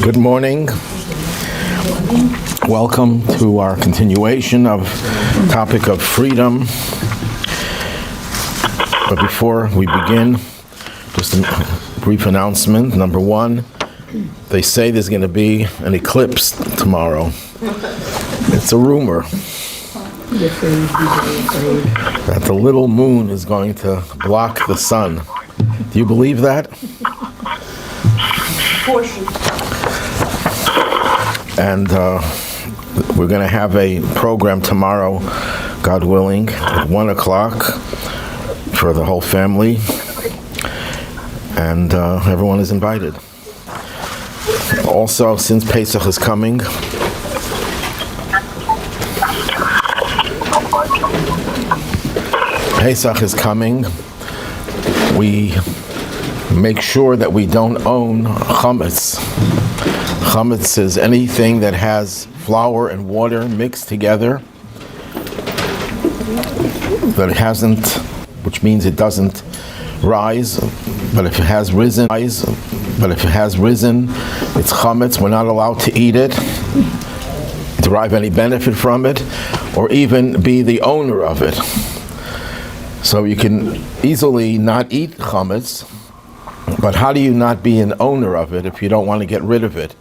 Good morning. Welcome to our continuation of topic of freedom. But before we begin, just a brief announcement. Number one, they say there's going to be an eclipse tomorrow. It's a rumor that the little moon is going to block the sun. Do you believe that? And we're going to have a program tomorrow, God willing, at 1 o'clock for the whole family. And everyone is invited. Also, since Pesach is coming, we make sure that we don't own chametz. Chametz is anything that has flour and water mixed together, which means it doesn't rise, but if it has risen, it's chametz. We're not allowed to eat it, derive any benefit from it, or even be the owner of it. So you can easily not eat chametz, but how do you not be an owner of it if you don't want to get rid of it?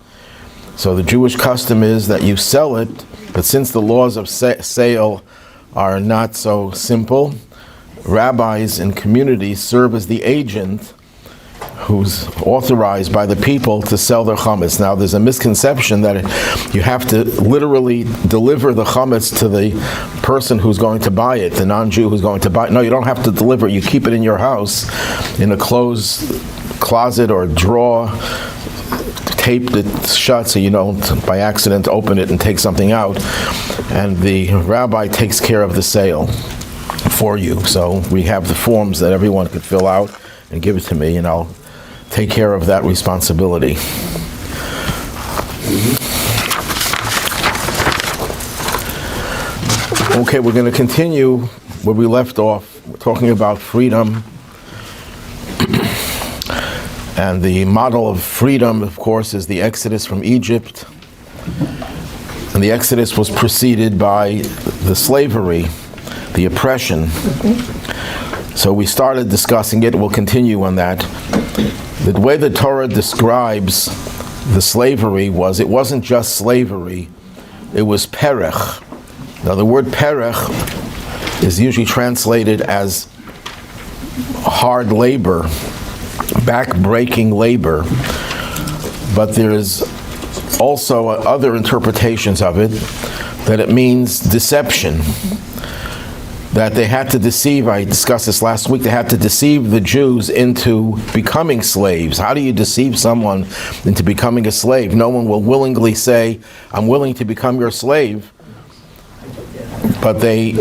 So the Jewish custom is that you sell it, but since the laws of sale are not so simple, rabbis and communities serve as the agent who's authorized by the people to sell their chametz. Now there's a misconception that you have to literally deliver the chametz to the person who's going to buy it, the non-Jew who's going to buy it. No, you don't have to deliver it. You keep it in your house in a closed closet or drawer, taped it shut so you don't by accident open it and take something out, and the rabbi takes care of the sale for you. So we have the forms that everyone could fill out and give it to me, and I'll take care of that responsibility. Okay, we're going to continue where we left off. We're talking about freedom. And the model of freedom, of course, is the Exodus from Egypt. And the Exodus was preceded by the slavery, the oppression. So we started discussing it. We'll continue on that. The way the Torah describes the slavery it wasn't just slavery, it was perech. Now the word perech is usually translated as hard labor, back-breaking labor, but there's also other interpretations of it, that it means deception. That they had to deceive, I discussed this last week, they had to deceive the Jews into becoming slaves. How do you deceive someone into becoming a slave? No one will willingly say, I'm willing to become your slave. But they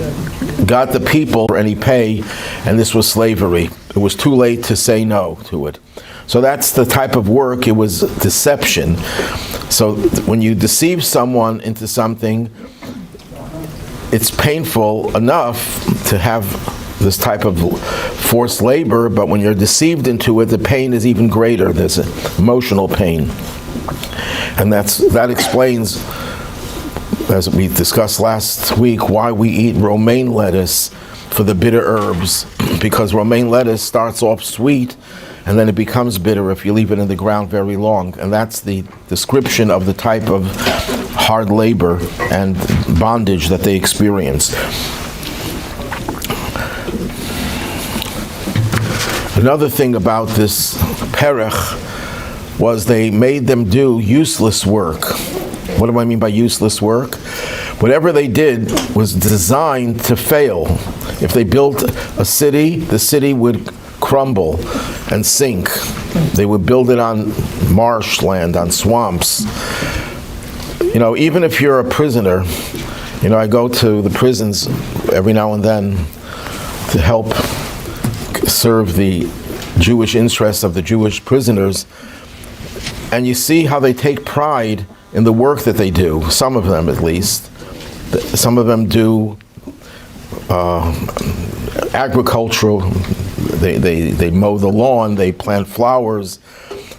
got the people for any pay, and this was slavery. It was too late to say no to it. So that's the type of work, it was deception. So when you deceive someone into something, it's painful enough to have this type of forced labor, but when you're deceived into it, the pain is even greater. There's emotional pain. And that explains, as we discussed last week, why we eat romaine lettuce for the bitter herbs, because romaine lettuce starts off sweet and then it becomes bitter if you leave it in the ground very long. And that's the description of the type of hard labor and bondage that they experienced. Another thing about this perech was they made them do useless work. What do I mean by useless work? Whatever they did was designed to fail. If they built a city, the city would crumble and sink. They would build it on marshland, on swamps. You know, even if you're a prisoner, you know, I go to the prisons every now and then to help serve the Jewish interests of the Jewish prisoners, and you see how they take pride in the work that they do, some of them at least. Some of them do agricultural, they mow the lawn, they plant flowers,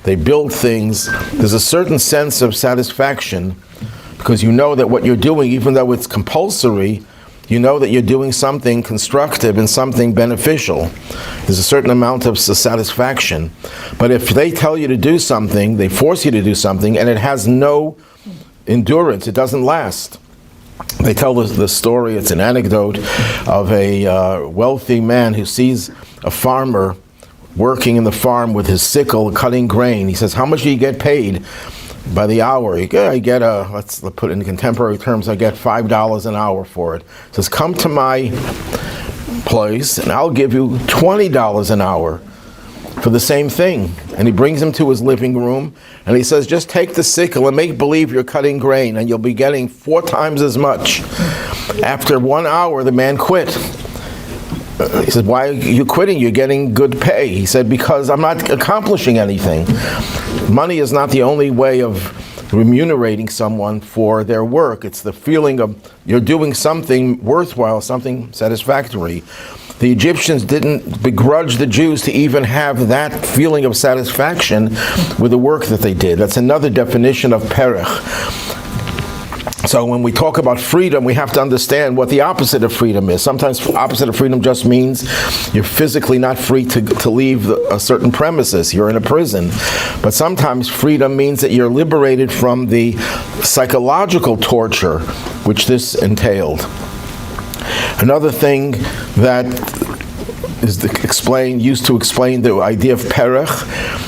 they build things, there's a certain sense of satisfaction because you know that what you're doing, even though it's compulsory, you know that you're doing something constructive and something beneficial. There's a certain amount of satisfaction. But if they tell you to do something, they force you to do something, and it has no endurance, it doesn't last. They tell the story, it's an anecdote, of a wealthy man who sees a farmer working in the farm with his sickle, cutting grain. He says, "How much do you get paid by the hour?" I get let's put it in contemporary terms, I get $5 an hour for it. He says, "Come to my place and I'll give you $20 an hour for the same thing." And he brings him to his living room and he says, "Just take the sickle and make believe you're cutting grain and you'll be getting 4 times as much." After 1 hour, the man quit. He said, "Why are you quitting? You're getting good pay." He said, "Because I'm not accomplishing anything. Money is not the only way of remunerating someone for their work. It's the feeling of you're doing something worthwhile, something satisfactory." The Egyptians didn't begrudge the Jews to even have that feeling of satisfaction with the work that they did. That's another definition of perech. So when we talk about freedom, we have to understand what the opposite of freedom is. Sometimes the opposite of freedom just means you're physically not free to leave a certain premises. You're in a prison. But sometimes freedom means that you're liberated from the psychological torture which this entailed. Another thing that is used to explain the idea of perech,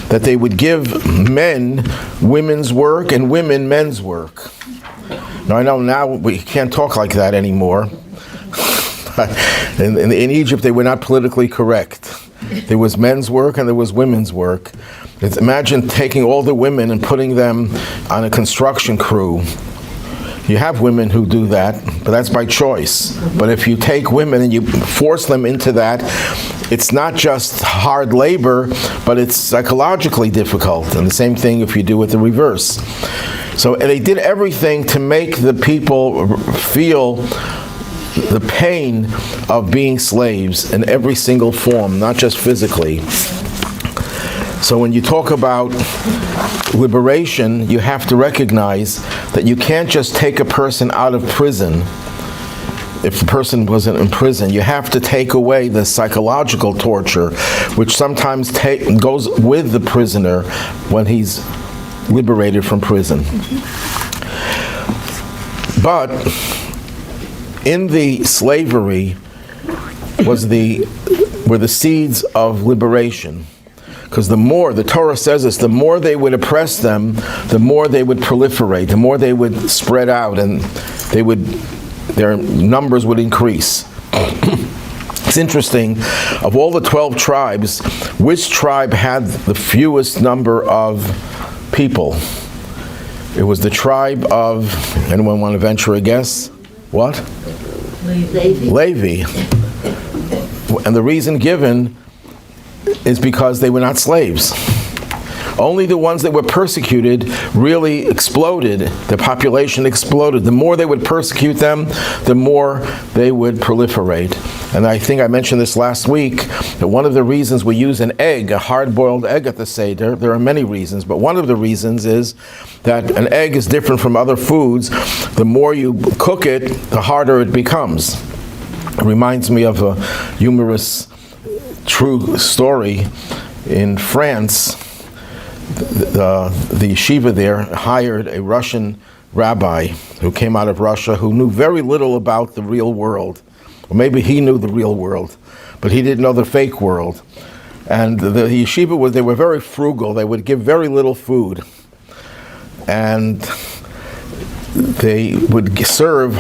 that they would give men women's work and women men's work. Now I know now we can't talk like that anymore. In Egypt they were not politically correct. There was men's work and there was women's work. Imagine taking all the women and putting them on a construction crew. You have women who do that, but that's by choice. But if you take women and you force them into that, it's not just hard labor, but it's psychologically difficult. And the same thing if you do it the reverse. So they did everything to make the people feel the pain of being slaves in every single form, not just physically. So when you talk about liberation, you have to recognize that you can't just take a person out of prison. If the person wasn't in prison, you have to take away the psychological torture, which sometimes goes with the prisoner when he's liberated from prison. But in the slavery were the seeds of liberation. Because the Torah says this, the more they would oppress them, the more they would proliferate, the more they would spread out, and their numbers would increase. It's interesting, of all the 12 tribes, which tribe had the fewest number of people? It was the tribe of, anyone want to venture a guess? What? Levi. And the reason given is because they were not slaves. Only the ones that were persecuted really exploded. The population exploded. The more they would persecute them, the more they would proliferate. And I think I mentioned this last week, that one of the reasons we use an egg, a hard-boiled egg at the Seder, there are many reasons, but one of the reasons is that an egg is different from other foods. The more you cook it, the harder it becomes. It reminds me of a humorous true story. In France, the yeshiva there hired a Russian rabbi who came out of Russia who knew very little about the real world. Or maybe he knew the real world, but he didn't know the fake world. And the yeshiva they were very frugal. They would give very little food. And they would serve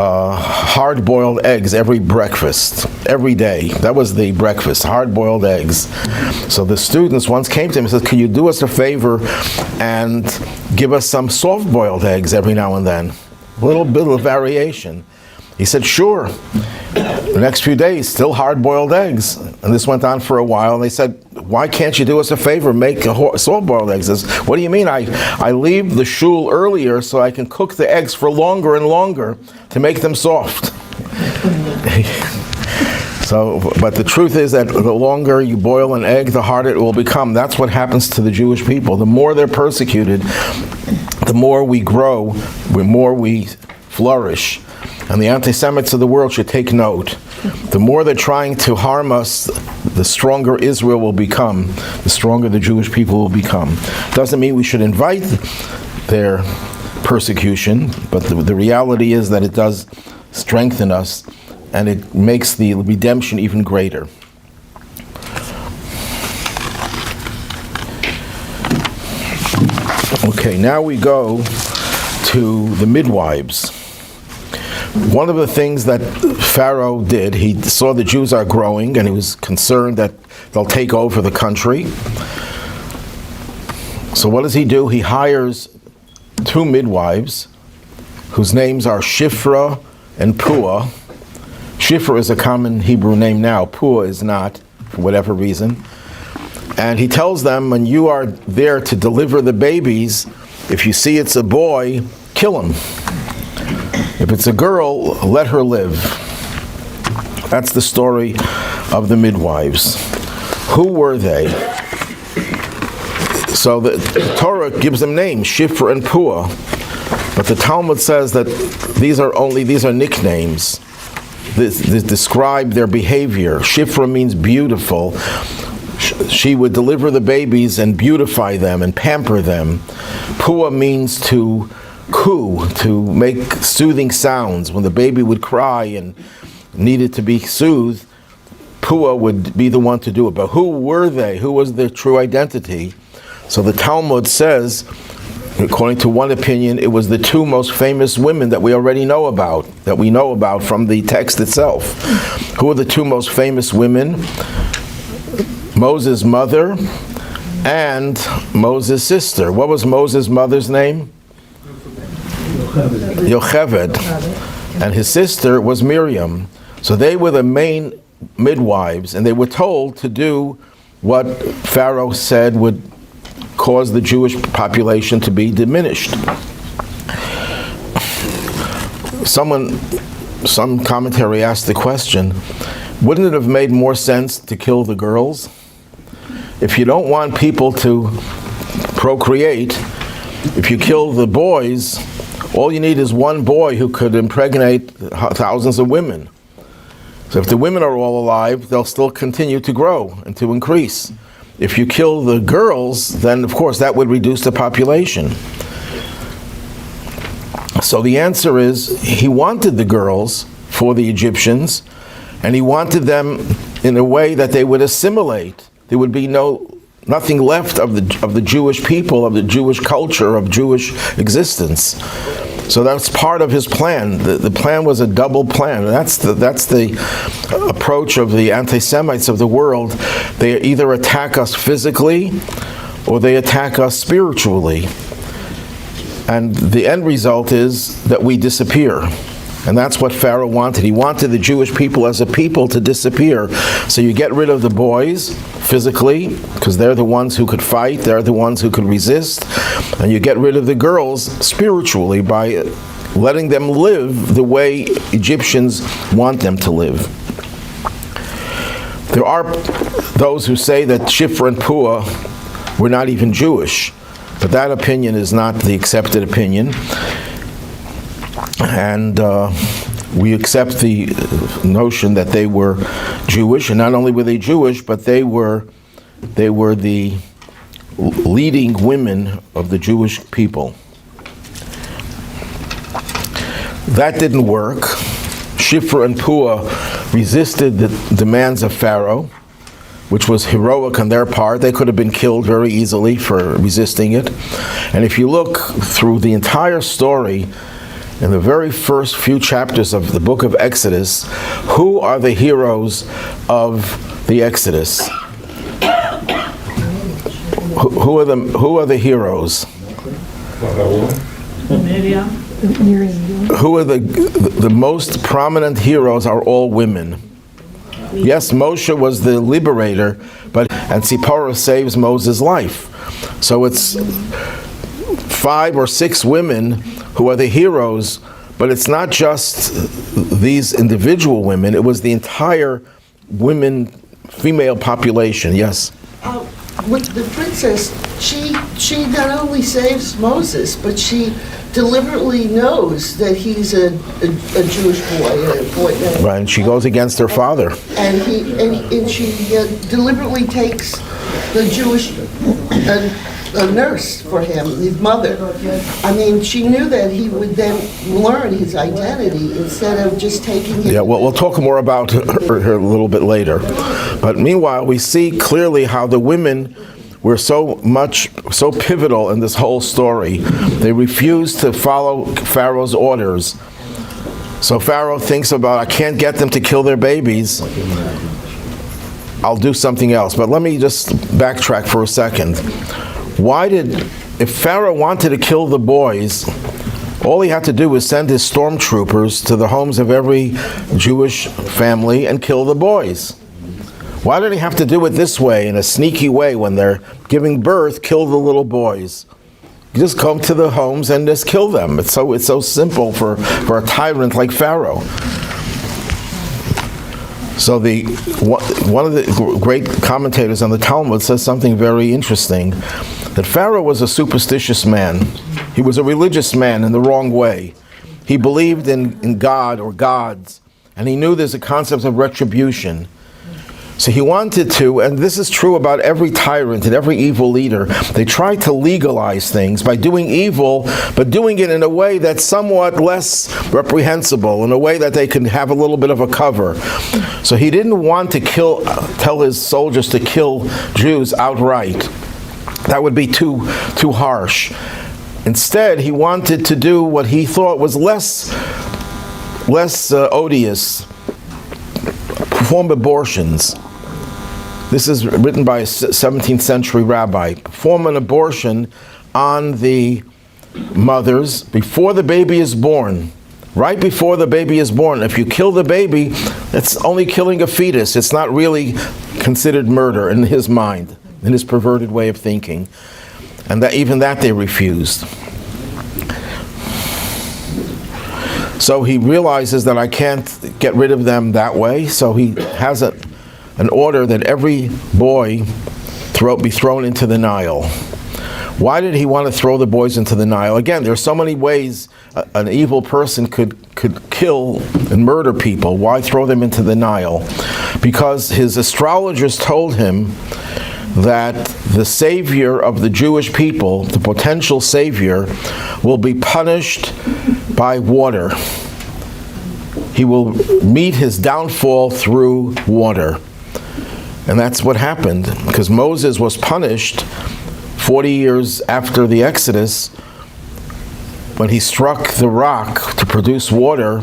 hard-boiled eggs every breakfast, every day. That was the breakfast, hard-boiled eggs. So the students once came to him and said, "Can you do us a favor and give us some soft-boiled eggs every now and then? A little bit of variation." He said, "Sure." The next few days, still hard-boiled eggs. And this went on for a while. And they said, "Why can't you do us a favor, make soft-boiled eggs?" He says, "What do you mean? I leave the shul earlier so I can cook the eggs for longer and longer to make them soft." So, but the truth is that the longer you boil an egg, the harder it will become. That's what happens to the Jewish people. The more they're persecuted, the more we grow, the more we flourish. And the anti-Semites of the world should take note. The more they're trying to harm us, the stronger Israel will become, the stronger the Jewish people will become. Doesn't mean we should invite their persecution, but the reality is that it does strengthen us, and it makes the redemption even greater. Okay, now we go to the midwives. One of the things that Pharaoh did, he saw the Jews are growing, and he was concerned that they'll take over the country. So what does he do? He hires 2 midwives whose names are Shifra and Puah. Shifra is a common Hebrew name now. Puah is not, for whatever reason. And he tells them, when you are there to deliver the babies, if you see it's a boy, kill him. If it's a girl, let her live. That's the story of the midwives. Who were they? So the Torah gives them names, Shifra and Puah. But the Talmud says that these are nicknames. This describe their behavior. Shifra means beautiful. She would deliver the babies and beautify them and pamper them. Puah means to coo, to make soothing sounds. When the baby would cry and needed to be soothed, Puah would be the one to do it. But who were they? Who was their true identity? So the Talmud says, according to one opinion, it was the 2 most famous women that we already know about, that we know about from the text itself. Who are the 2 most famous women? Moses' mother and Moses' sister. What was Moses' mother's name? Yocheved. And his sister was Miriam. So they were the main midwives, and they were told to do what Pharaoh said would cause the Jewish population to be diminished. Some commentary asked the question, wouldn't it have made more sense to kill the girls? If you don't want people to procreate, if you kill the boys, all you need is one boy who could impregnate thousands of women. So if the women are all alive, they'll still continue to grow and to increase. If you kill the girls, then of course that would reduce the population. So the answer is, he wanted the girls for the Egyptians, and he wanted them in a way that they would assimilate. There would be nothing left of the Jewish people, of the Jewish culture, of Jewish existence. So that's part of his plan. The plan was a double plan. That's the approach of the anti-Semites of the world. They either attack us physically or they attack us spiritually. And the end result is that we disappear. And that's what Pharaoh wanted. He wanted the Jewish people as a people to disappear. So you get rid of the boys physically, because they're the ones who could fight, they're the ones who could resist. And you get rid of the girls spiritually by letting them live the way Egyptians want them to live. There are those who say that Shifra and Puah were not even Jewish, but that opinion is not the accepted opinion. And we accept the notion that they were Jewish, and not only were they Jewish, but they were the leading women of the Jewish people. That didn't work. Shifra and Puah resisted the demands of Pharaoh, which was heroic on their part. They could have been killed very easily for resisting it. And if you look through the entire story, in the very first few chapters of the book of Exodus, who are the heroes of the Exodus? Who are the heroes? Miriam. Who are the most prominent heroes? Are all women. Yes, Moshe was the liberator, and Zipporah saves Moses' life. So it's 5 or 6 women who are the heroes, but it's not just these individual women, it was the entire female population. Yes? With the princess, she not only saves Moses, but she deliberately knows that he's a Jewish boy. Right, and she goes against her father. And she deliberately takes the Jewish nurse for him, his mother. I mean, she knew that he would then learn his identity instead of just taking him. Yeah, well, we'll talk more about her a little bit later. But meanwhile, we see clearly how the women were so pivotal in this whole story. They refused to follow Pharaoh's orders. So Pharaoh thinks about, I can't get them to kill their babies. I'll do something else. But let me just backtrack for a second. If Pharaoh wanted to kill the boys, all he had to do was send his stormtroopers to the homes of every Jewish family and kill the boys. Why did he have to do it this way, in a sneaky way, when they're giving birth, kill the little boys? You just come to the homes and just kill them. It's so simple for a tyrant like Pharaoh. So one of the great commentators on the Talmud says something very interesting, that Pharaoh was a superstitious man. He was a religious man in the wrong way. He believed in God or gods, and he knew there's a concept of retribution. So he wanted to, and this is true about every tyrant and every evil leader, they try to legalize things by doing evil, but doing it in a way that's somewhat less reprehensible, in a way that they can have a little bit of a cover. So he didn't want to tell his soldiers to kill Jews outright. That would be too harsh. Instead, he wanted to do what he thought was less odious, perform abortions. This is written by a 17th century rabbi. Perform an abortion on the mothers before the baby is born. Right before the baby is born. If you kill the baby, it's only killing a fetus. It's not really considered murder in his mind, in his perverted way of thinking. And even that they refused. So he realizes that I can't get rid of them that way, so he has an order that every boy be thrown into the Nile. Why did he want to throw the boys into the Nile? Again, there are so many ways an evil person could kill and murder people. Why throw them into the Nile? Because his astrologers told him that the savior of the Jewish people, the potential savior, will be punished by water. He will meet his downfall through water. And that's what happened, because Moses was punished 40 years after the Exodus when he struck the rock to produce water,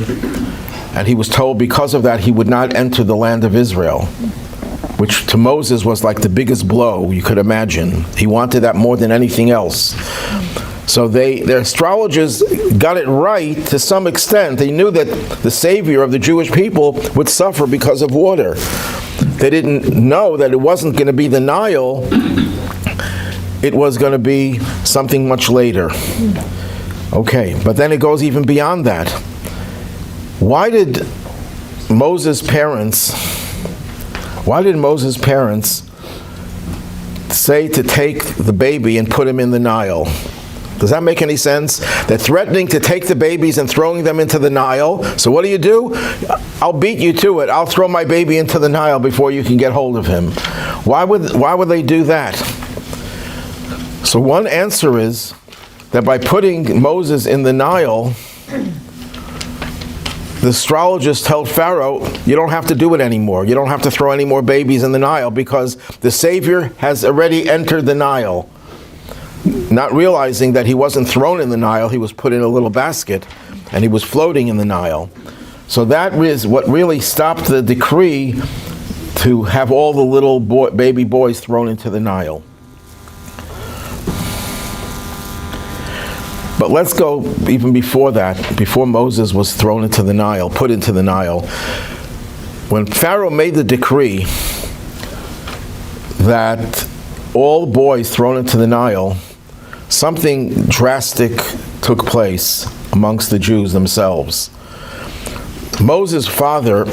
and he was told because of that he would not enter the land of Israel, which to Moses was like the biggest blow you could imagine. He wanted that more than anything else. So their astrologers got it right to some extent. They knew that the savior of the Jewish people would suffer because of water. They didn't know that it wasn't going to be the Nile. It was going to be something much later. Okay, but then it goes even beyond that. Why did Moses' parents say to take the baby and put him in the Nile? Does that make any sense? They're threatening to take the babies and throwing them into the Nile. So what do? I'll beat you to it. I'll throw my baby into the Nile before you can get hold of him. Why would they do that? So one answer is that by putting Moses in the Nile, the astrologers told Pharaoh, you don't have to do it anymore. You don't have to throw any more babies in the Nile because the Savior has already entered the Nile. Not realizing that he wasn't thrown in the Nile, he was put in a little basket and he was floating in the Nile. So that is what really stopped the decree to have all the little baby boys thrown into the Nile. But let's go even before that, before Moses was thrown into the Nile, put into the Nile. When Pharaoh made the decree that all boys thrown into the Nile, something drastic took place amongst the Jews themselves. Moses' father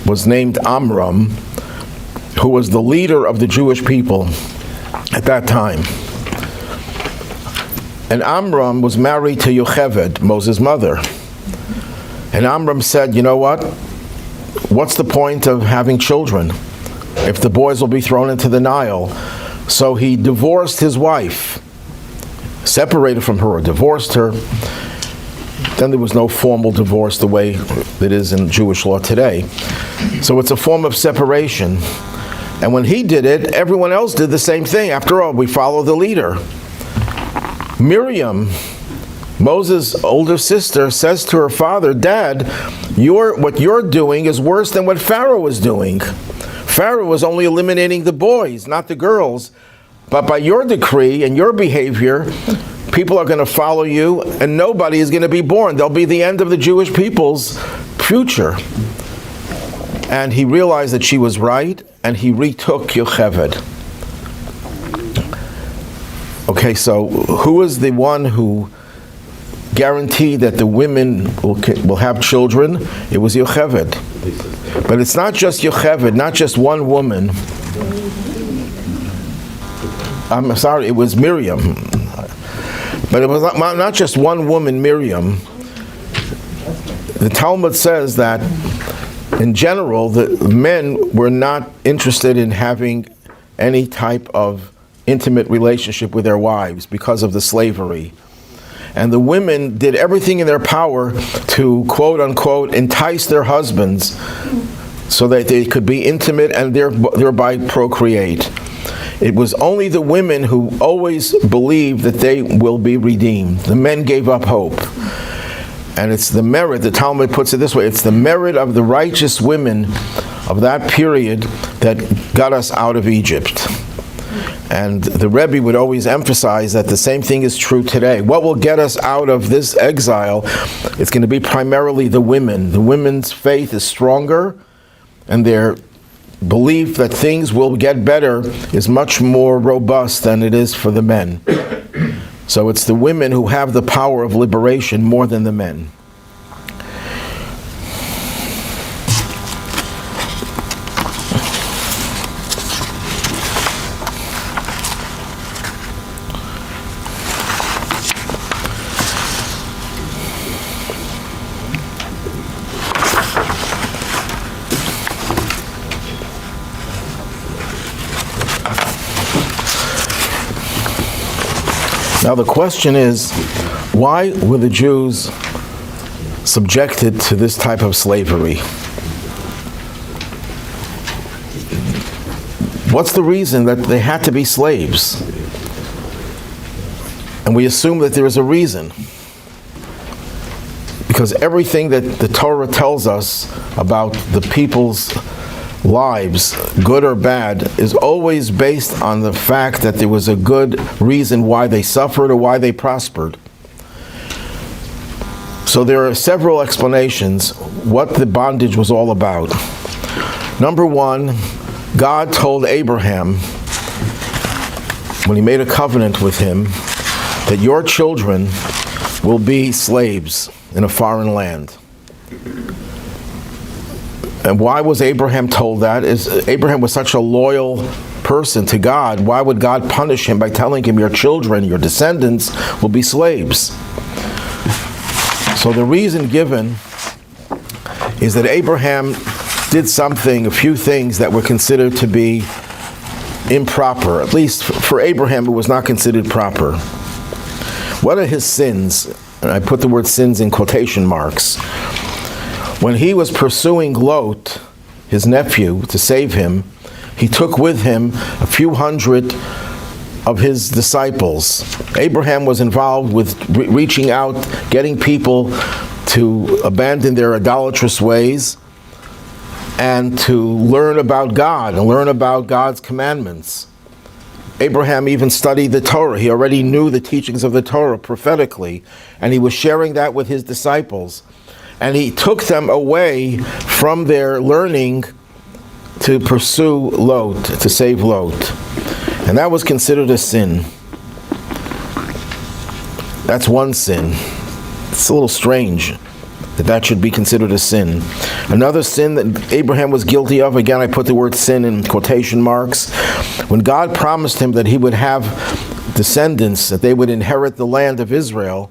was named Amram, who was the leader of the Jewish people at that time. And Amram was married to Yocheved, Moses' mother. And Amram said, you know what? What's the point of having children if the boys will be thrown into the Nile? So he divorced his wife, separated from her or divorced her. Then there was no formal divorce the way it is in Jewish law today. So it's a form of separation. And when he did it, everyone else did the same thing. After all, we follow the leader. Miriam, Moses' older sister, says to her father, Dad, what you're doing is worse than what Pharaoh was doing. Pharaoh was only eliminating the boys, not the girls. But by your decree and your behavior, people are going to follow you, and nobody is going to be born. They'll be the end of the Jewish people's future. And he realized that she was right, and he retook Yocheved. Okay, so who is the one who guaranteed that the women will have children? It was Yocheved. But it's not just Yocheved, not just one woman. I'm sorry, it was Miriam. But it was not just one woman, Miriam. The Talmud says that in general, the men were not interested in having any type of intimate relationship with their wives because of the slavery. And the women did everything in their power to, quote unquote, entice their husbands so that they could be intimate and thereby procreate. It was only the women who always believed that they will be redeemed. The men gave up hope. And it's the merit, the Talmud puts it this way, it's the merit of the righteous women of that period that got us out of Egypt. And the Rebbe would always emphasize that the same thing is true today. What will get us out of this exile? It's going to be primarily the women. The women's faith is stronger, and their belief that things will get better is much more robust than it is for the men. So it's the women who have the power of liberation more than the men. Now the question is, why were the Jews subjected to this type of slavery? What's the reason that they had to be slaves? And we assume that there is a reason. Because everything that the Torah tells us about the people's lives, good or bad, is always based on the fact that there was a good reason why they suffered or why they prospered. So there are several explanations what the bondage was all about. Number one, God told Abraham, when he made a covenant with him, that your children will be slaves in a foreign land. And why was Abraham told that? Abraham was such a loyal person to God. Why would God punish him by telling him your children, your descendants, will be slaves? So the reason given is that Abraham did a few things that were considered to be improper. At least for Abraham, it was not considered proper. What are his sins? And I put the word sins in quotation marks. When he was pursuing Lot, his nephew, to save him, he took with him a few hundred of his disciples. Abraham was involved with reaching out, getting people to abandon their idolatrous ways and to learn about God and learn about God's commandments. Abraham even studied the Torah. He already knew the teachings of the Torah prophetically, and he was sharing that with his disciples. And he took them away from their learning to pursue Lot, to save Lot. And that was considered a sin. That's one sin. It's a little strange. that should be considered a sin. Another sin that Abraham was guilty of, again I put the word sin in quotation marks, when God promised him that he would have descendants, that they would inherit the land of Israel,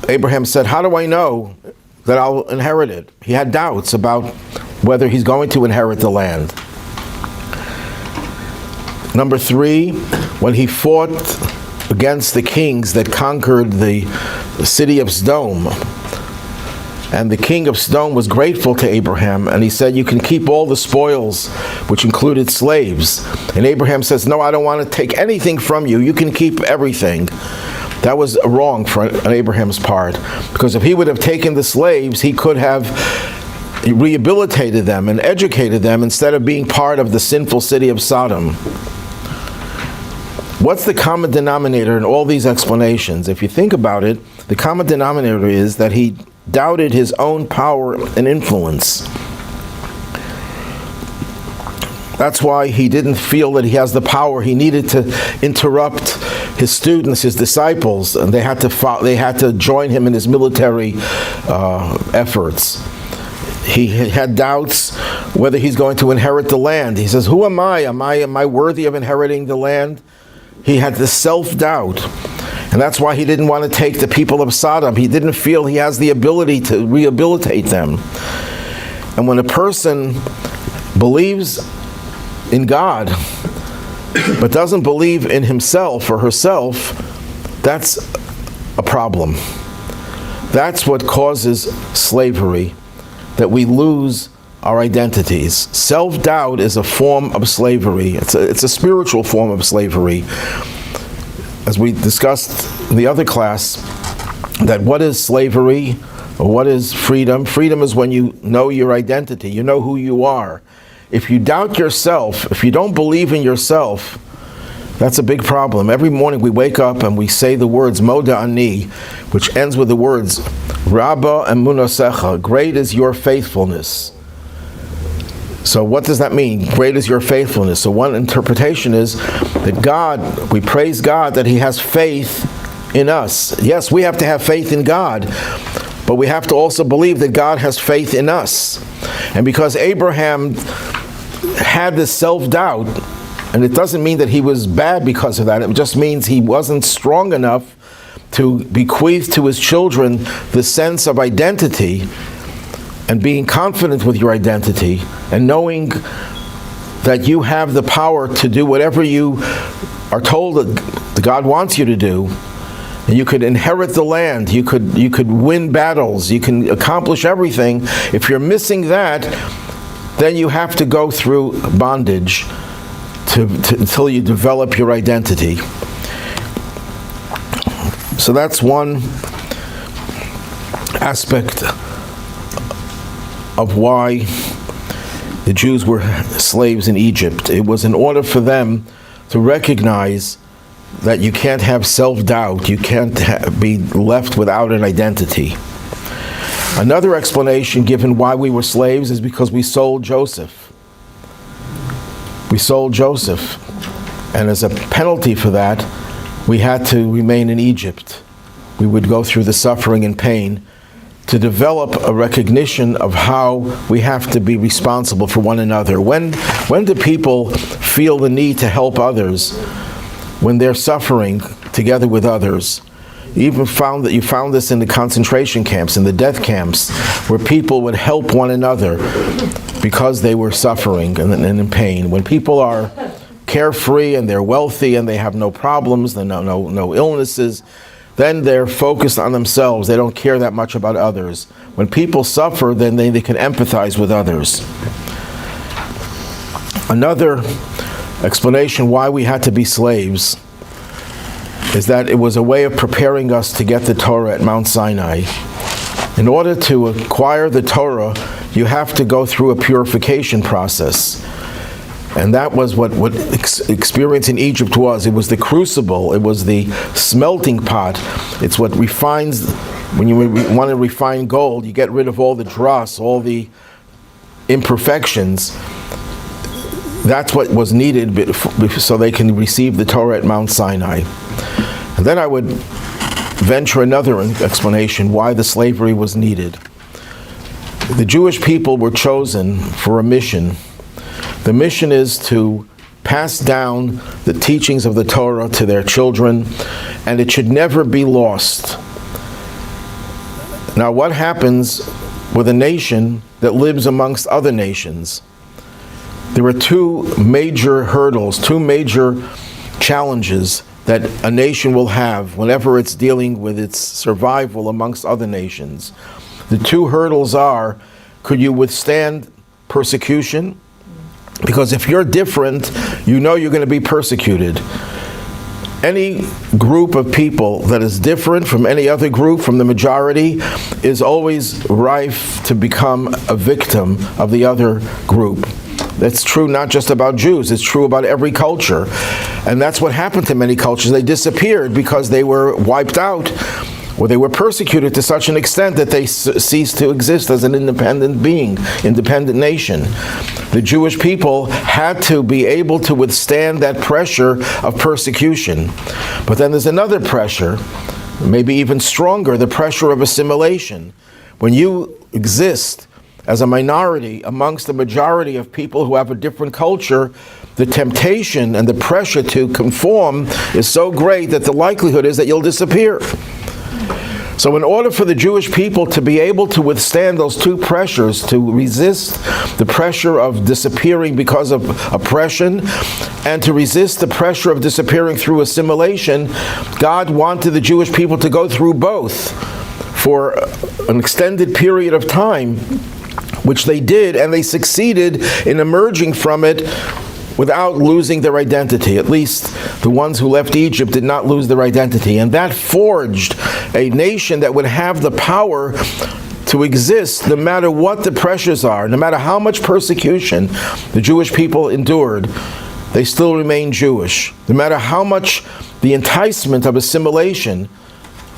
Abraham said, how do I know that I'll inherit it? He had doubts about whether he's going to inherit the land. Number 3, when he fought against the kings that conquered the city of Sodom, and the king of Sodom was grateful to Abraham, and he said, you can keep all the spoils, which included slaves. And Abraham says, no, I don't want to take anything from you. You can keep everything. That was wrong on Abraham's part, because if he would have taken the slaves, he could have rehabilitated them and educated them instead of being part of the sinful city of Sodom. What's the common denominator in all these explanations? If you think about it, the common denominator is that he doubted his own power and influence. That's why he didn't feel that he has the power. He needed to interrupt his students, his disciples, and they had to join him in his military efforts. He had doubts whether he's going to inherit the land. He says, who am I? Am I worthy of inheriting the land? He had this self-doubt. And that's why he didn't want to take the people of Sodom. He didn't feel he has the ability to rehabilitate them. And when a person believes in God, but doesn't believe in himself or herself, that's a problem. That's what causes slavery, that we lose our identities. Self-doubt is a form of slavery. It's a spiritual form of slavery. As we discussed in the other class, that what is slavery or what is freedom? Freedom is when you know your identity, you know who you are. If you doubt yourself, if you don't believe in yourself, that's a big problem. Every morning we wake up and we say the words Moda Ani, which ends with the words Rabba emunasecha, great is your faithfulness. So what does that mean? Great is your faithfulness. So one interpretation is that God, we praise God that he has faith in us. Yes, we have to have faith in God, but we have to also believe that God has faith in us. And because Abraham had this self-doubt, and it doesn't mean that he was bad because of that, it just means he wasn't strong enough to bequeath to his children the sense of identity and being confident with your identity and knowing that you have the power to do whatever you are told that God wants you to do. And you could inherit the land, you could win battles, you can accomplish everything. If you're missing that, then you have to go through bondage until you develop your identity. So that's one aspect of why the Jews were slaves in Egypt. It was in order for them to recognize that you can't have self-doubt, you can't be left without an identity. Another explanation given why we were slaves is because we sold Joseph. We sold Joseph, and as a penalty for that, we had to remain in Egypt. We would go through the suffering and pain to develop a recognition of how we have to be responsible for one another. When do people feel the need to help others? When they're suffering together with others. You found this in the concentration camps, in the death camps, where people would help one another because they were suffering and in pain. When people are carefree and they're wealthy and they have no problems, no illnesses, then they're focused on themselves. They don't care that much about others. When people suffer, then they can empathize with others. Another explanation why we had to be slaves is that it was a way of preparing us to get the Torah at Mount Sinai. In order to acquire the Torah, you have to go through a purification process. And that was what experience in Egypt was. It was the crucible. It was the smelting pot. It's what refines. When you want to refine gold, you get rid of all the dross, all the imperfections. That's what was needed so they can receive the Torah at Mount Sinai. And then I would venture another explanation why the slavery was needed. The Jewish people were chosen for a mission. The mission is to pass down the teachings of the Torah to their children, and it should never be lost. Now, what happens with a nation that lives amongst other nations? There are two major hurdles, two major challenges that a nation will have whenever it's dealing with its survival amongst other nations. The two hurdles are, could you withstand persecution? Because if you're different, you know you're going to be persecuted. Any group of people that is different from any other group, from the majority, is always rife to become a victim of the other group. That's true not just about Jews, it's true about every culture. And that's what happened to many cultures. They disappeared because they were wiped out, or they were persecuted to such an extent that they ceased to exist as an independent being, independent nation. The Jewish people had to be able to withstand that pressure of persecution. But then there's another pressure, maybe even stronger, the pressure of assimilation. When you exist as a minority amongst the majority of people who have a different culture, the temptation and the pressure to conform is so great that the likelihood is that you'll disappear. So in order for the Jewish people to be able to withstand those two pressures, to resist the pressure of disappearing because of oppression, and to resist the pressure of disappearing through assimilation, God wanted the Jewish people to go through both for an extended period of time, which they did, and they succeeded in emerging from it without losing their identity. At least the ones who left Egypt did not lose their identity. And that forged a nation that would have the power to exist no matter what the pressures are, no matter how much persecution the Jewish people endured, they still remain Jewish. No matter how much the enticement of assimilation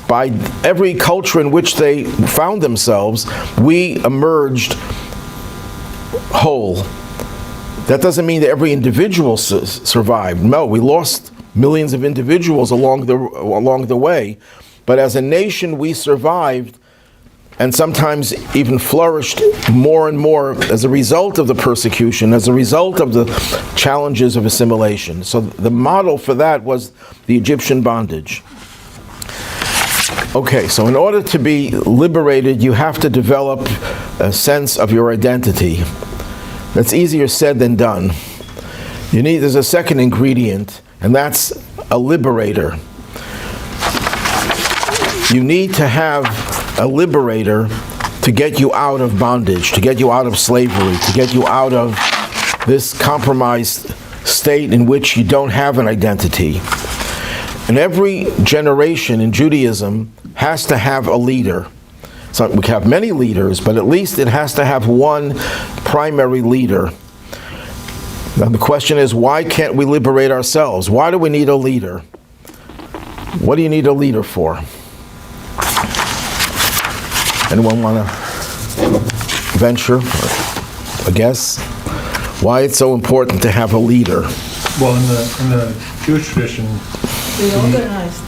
by every culture in which they found themselves, we emerged whole. That doesn't mean that every individual survived. No, we lost millions of individuals along the way. But as a nation, we survived and sometimes even flourished more and more as a result of the persecution, as a result of the challenges of assimilation. So the model for that was the Egyptian bondage. Okay, so in order to be liberated, you have to develop a sense of your identity. That's easier said than done. There's a second ingredient, and that's a liberator. You need to have a liberator to get you out of bondage, to get you out of slavery, to get you out of this compromised state in which you don't have an identity. And every generation in Judaism has to have a leader. So we have many leaders, but at least it has to have one primary leader. Now the question is, why can't we liberate ourselves? Why do we need a leader? What do you need a leader for? Anyone want to venture a guess? Why it's so important to have a leader? Well, in the Jewish tradition, Be organized.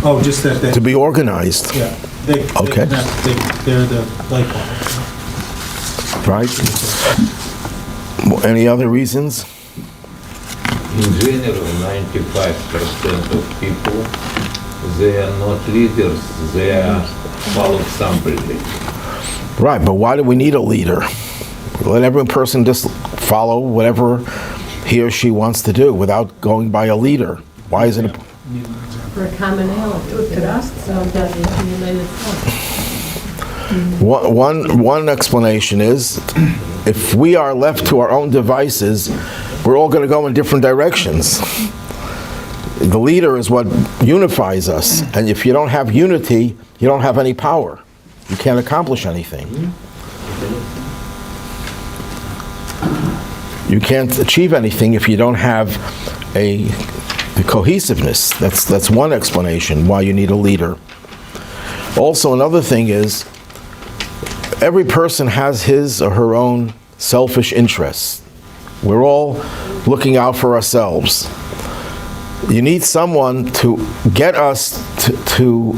oh, just that they, To be organized, yeah, they, Okay. they're the lifeline. right? Any other reasons? In general, 95% of people, they are not leaders, they are follow somebody. Right, but why do we need a leader? Let every person just follow whatever he or she wants to do without going by a leader. Why is it? For a commonality. To trust somebody in the United States. One explanation is, if we are left to our own devices, we're all going to go in different directions. The leader is what unifies us, and if you don't have unity, you don't have any power. You can't accomplish anything. You can't achieve anything if you don't have a cohesiveness. That's one explanation why you need a leader. Also, another thing is, every person has his or her own selfish interests. We're all looking out for ourselves. You need someone to get us to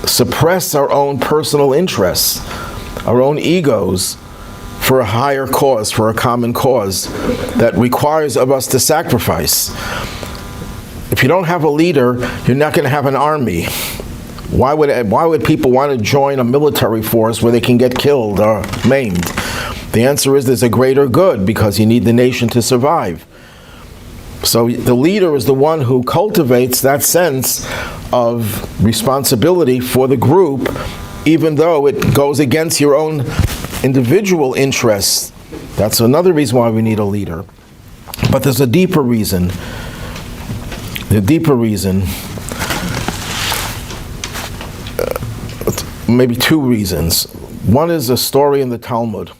suppress our own personal interests, our own egos, for a higher cause, for a common cause that requires of us to sacrifice. If you don't have a leader, you're not going to have an army. Why would people want to join a military force where they can get killed or maimed? The answer is there's a greater good, because you need the nation to survive. So the leader is the one who cultivates that sense of responsibility for the group, even though it goes against your own individual interests. That's another reason why we need a leader. But there's a deeper reason. The deeper reason, maybe two reasons. One is a story in the Talmud.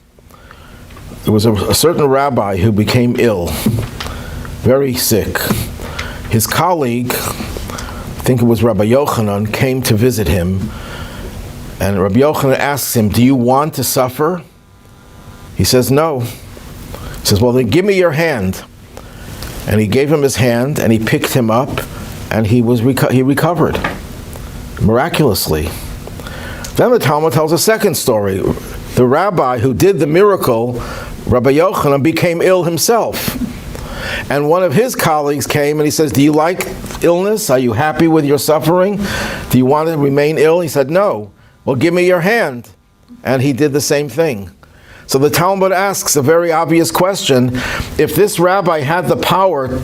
There was a certain rabbi who became ill, very sick. His colleague, I think it was Rabbi Yochanan, came to visit him, and Rabbi Yochanan asks him, "Do you want to suffer?" He says, "No." He says, "Well, then give me your hand." And he gave him his hand, and he picked him up, and he recovered miraculously. Then the Talmud tells a second story. The rabbi who did the miracle, Rabbi Yochanan, became ill himself. And one of his colleagues came and he says, "Do you like illness? Are you happy with your suffering? Do you want to remain ill?" He said, "No." "Well, give me your hand." And he did the same thing. So the Talmud asks a very obvious question. If this rabbi had the power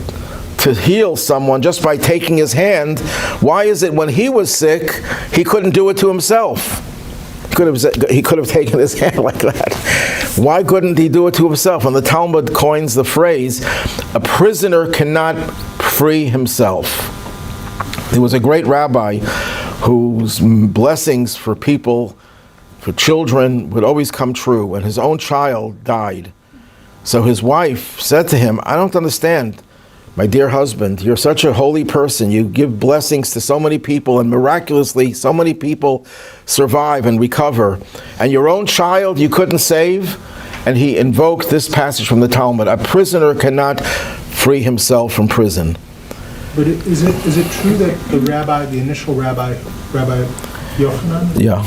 to heal someone just by taking his hand, why is it when he was sick, he couldn't do it to himself? He could have taken his hand like that. Why couldn't he do it to himself? And the Talmud coins the phrase, a prisoner cannot free himself. There was a great rabbi whose blessings for people, for children, would always come true, and his own child died. So his wife said to him, "I don't understand, my dear husband, you're such a holy person, you give blessings to so many people, and miraculously so many people survive and recover, and your own child you couldn't save?" And he invoked this passage from the Talmud, a prisoner cannot free himself from prison. But is it true that the initial rabbi Yochanan, Yeah.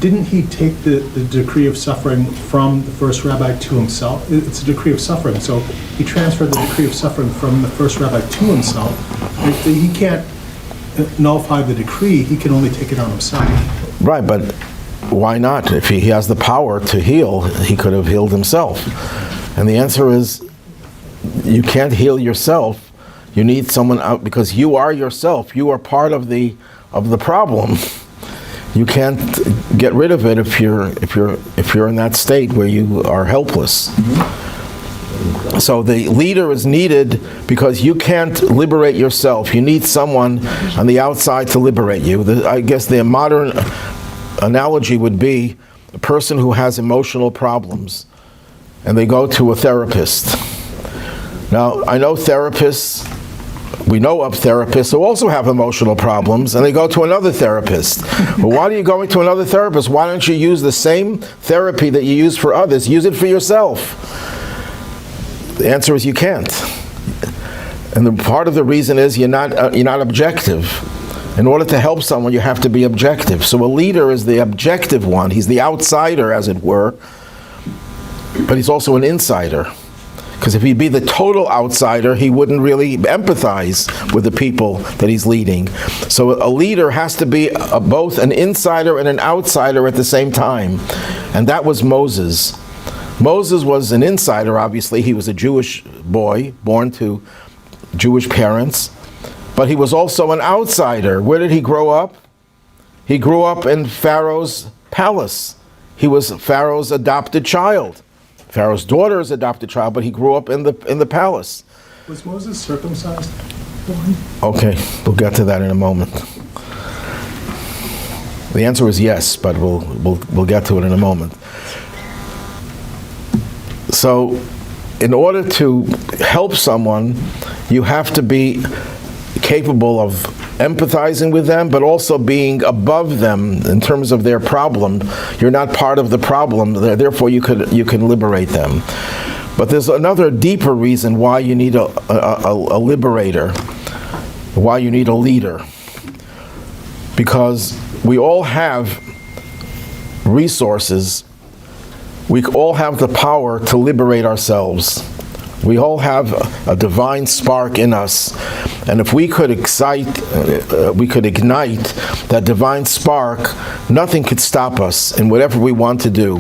didn't he take the decree of suffering from the first rabbi to himself? It's a decree of suffering, so he transferred the decree of suffering from the first rabbi to himself. He can't nullify the decree, he can only take it on himself. Right, but why not? If he has the power to heal, he could have healed himself. And the answer is, you can't heal yourself. You need someone out, because you are yourself. You are part of the problem. You can't get rid of it if you're in that state where you are helpless. Mm-hmm. So the leader is needed because you can't liberate yourself. You need someone on the outside to liberate you. I guess the modern analogy would be a person who has emotional problems and they go to a therapist. Now, I know therapists, we know of therapists who also have emotional problems, and they go to another therapist. Well, why are you going to another therapist? Why don't you use the same therapy that you use for others? Use it for yourself. The answer is you can't. And part of the reason is you're not objective. In order to help someone, you have to be objective. So a leader is the objective one. He's the outsider, as it were, but he's also an insider. Because if he'd be the total outsider, he wouldn't really empathize with the people that he's leading. So a leader has to be both an insider and an outsider at the same time. And that was Moses. Moses was an insider, obviously. He was a Jewish boy, born to Jewish parents. But he was also an outsider. Where did he grow up? He grew up in Pharaoh's palace. He was Pharaoh's adopted child. Pharaoh's daughter's adopted child, but he grew up in the palace. Was Moses circumcised? Okay, we'll get to that in a moment. The answer is yes, but we'll get to it in a moment. So, in order to help someone, you have to be capable of empathizing with them, but also being above them in terms of their problem. You're not part of the problem, therefore you can liberate them. But there's another deeper reason why you need a liberator, why you need a leader. Because we all have resources, we all have the power to liberate ourselves. We all have a divine spark in us, and if we could ignite that divine spark, nothing could stop us in whatever we want to do.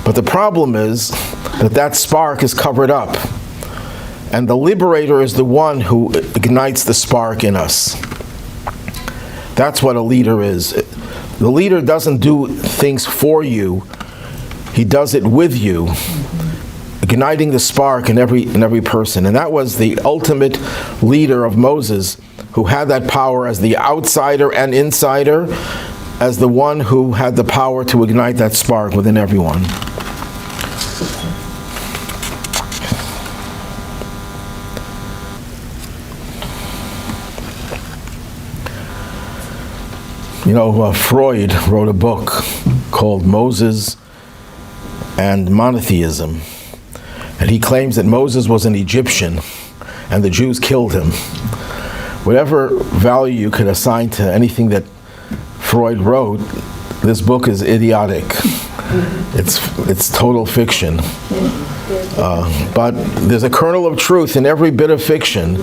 But the problem is that spark is covered up, and the liberator is the one who ignites the spark in us. That's what a leader is. The leader doesn't do things for you, he does it with you, igniting the spark in every person. And that was the ultimate leader of Moses, who had that power as the outsider and insider, as the one who had the power to ignite that spark within everyone. You know, Freud wrote a book called Moses and Monotheism. And he claims that Moses was an Egyptian and the Jews killed him. Whatever value you could assign to anything that Freud wrote, this book is idiotic. It's total fiction. But there's a kernel of truth in every bit of fiction.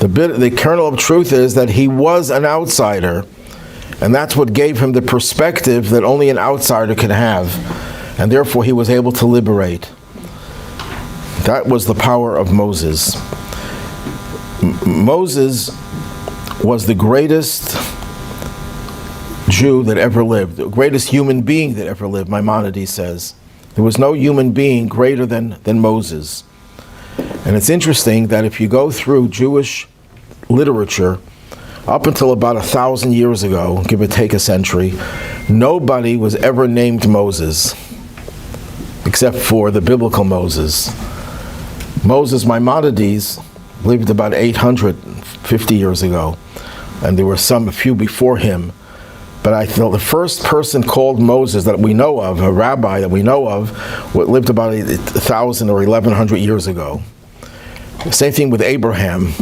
The kernel of truth is that he was an outsider, and that's what gave him the perspective that only an outsider could have, and therefore he was able to liberate. That was the power of Moses. Moses was the greatest Jew that ever lived, the greatest human being that ever lived, Maimonides says. There was no human being greater than Moses. And it's interesting that if you go through Jewish literature, up until about 1,000 years ago, give or take a century, nobody was ever named Moses, except for the biblical Moses. Moses Maimonides lived about 850 years ago, and there were a few before him. But I feel the first person called Moses that we know of, a rabbi that we know of, lived about 1,000 or 1,100 years ago. Same thing with Abraham.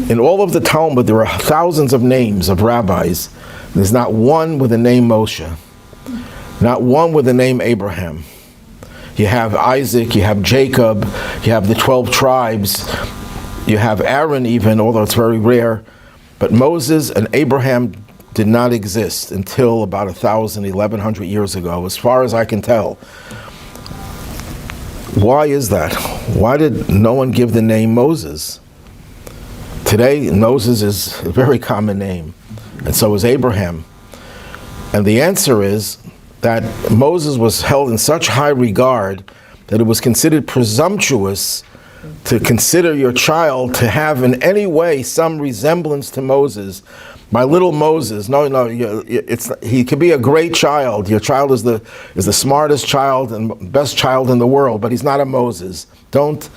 In all of the Talmud, there are thousands of names of rabbis. There's not one with the name Moshe, not one with the name Abraham. You have Isaac, you have Jacob, you have the 12 tribes, you have Aaron even, although it's very rare. But Moses and Abraham did not exist until about 1,000, 1,100 years ago, as far as I can tell. Why is that? Why did no one give the name Moses? Today, Moses is a very common name, and so is Abraham. And the answer is that Moses was held in such high regard that it was considered presumptuous to consider your child to have in any way some resemblance to Moses. My little Moses, he could be a great child. Your child is the smartest child and best child in the world, but he's not a Moses. Don't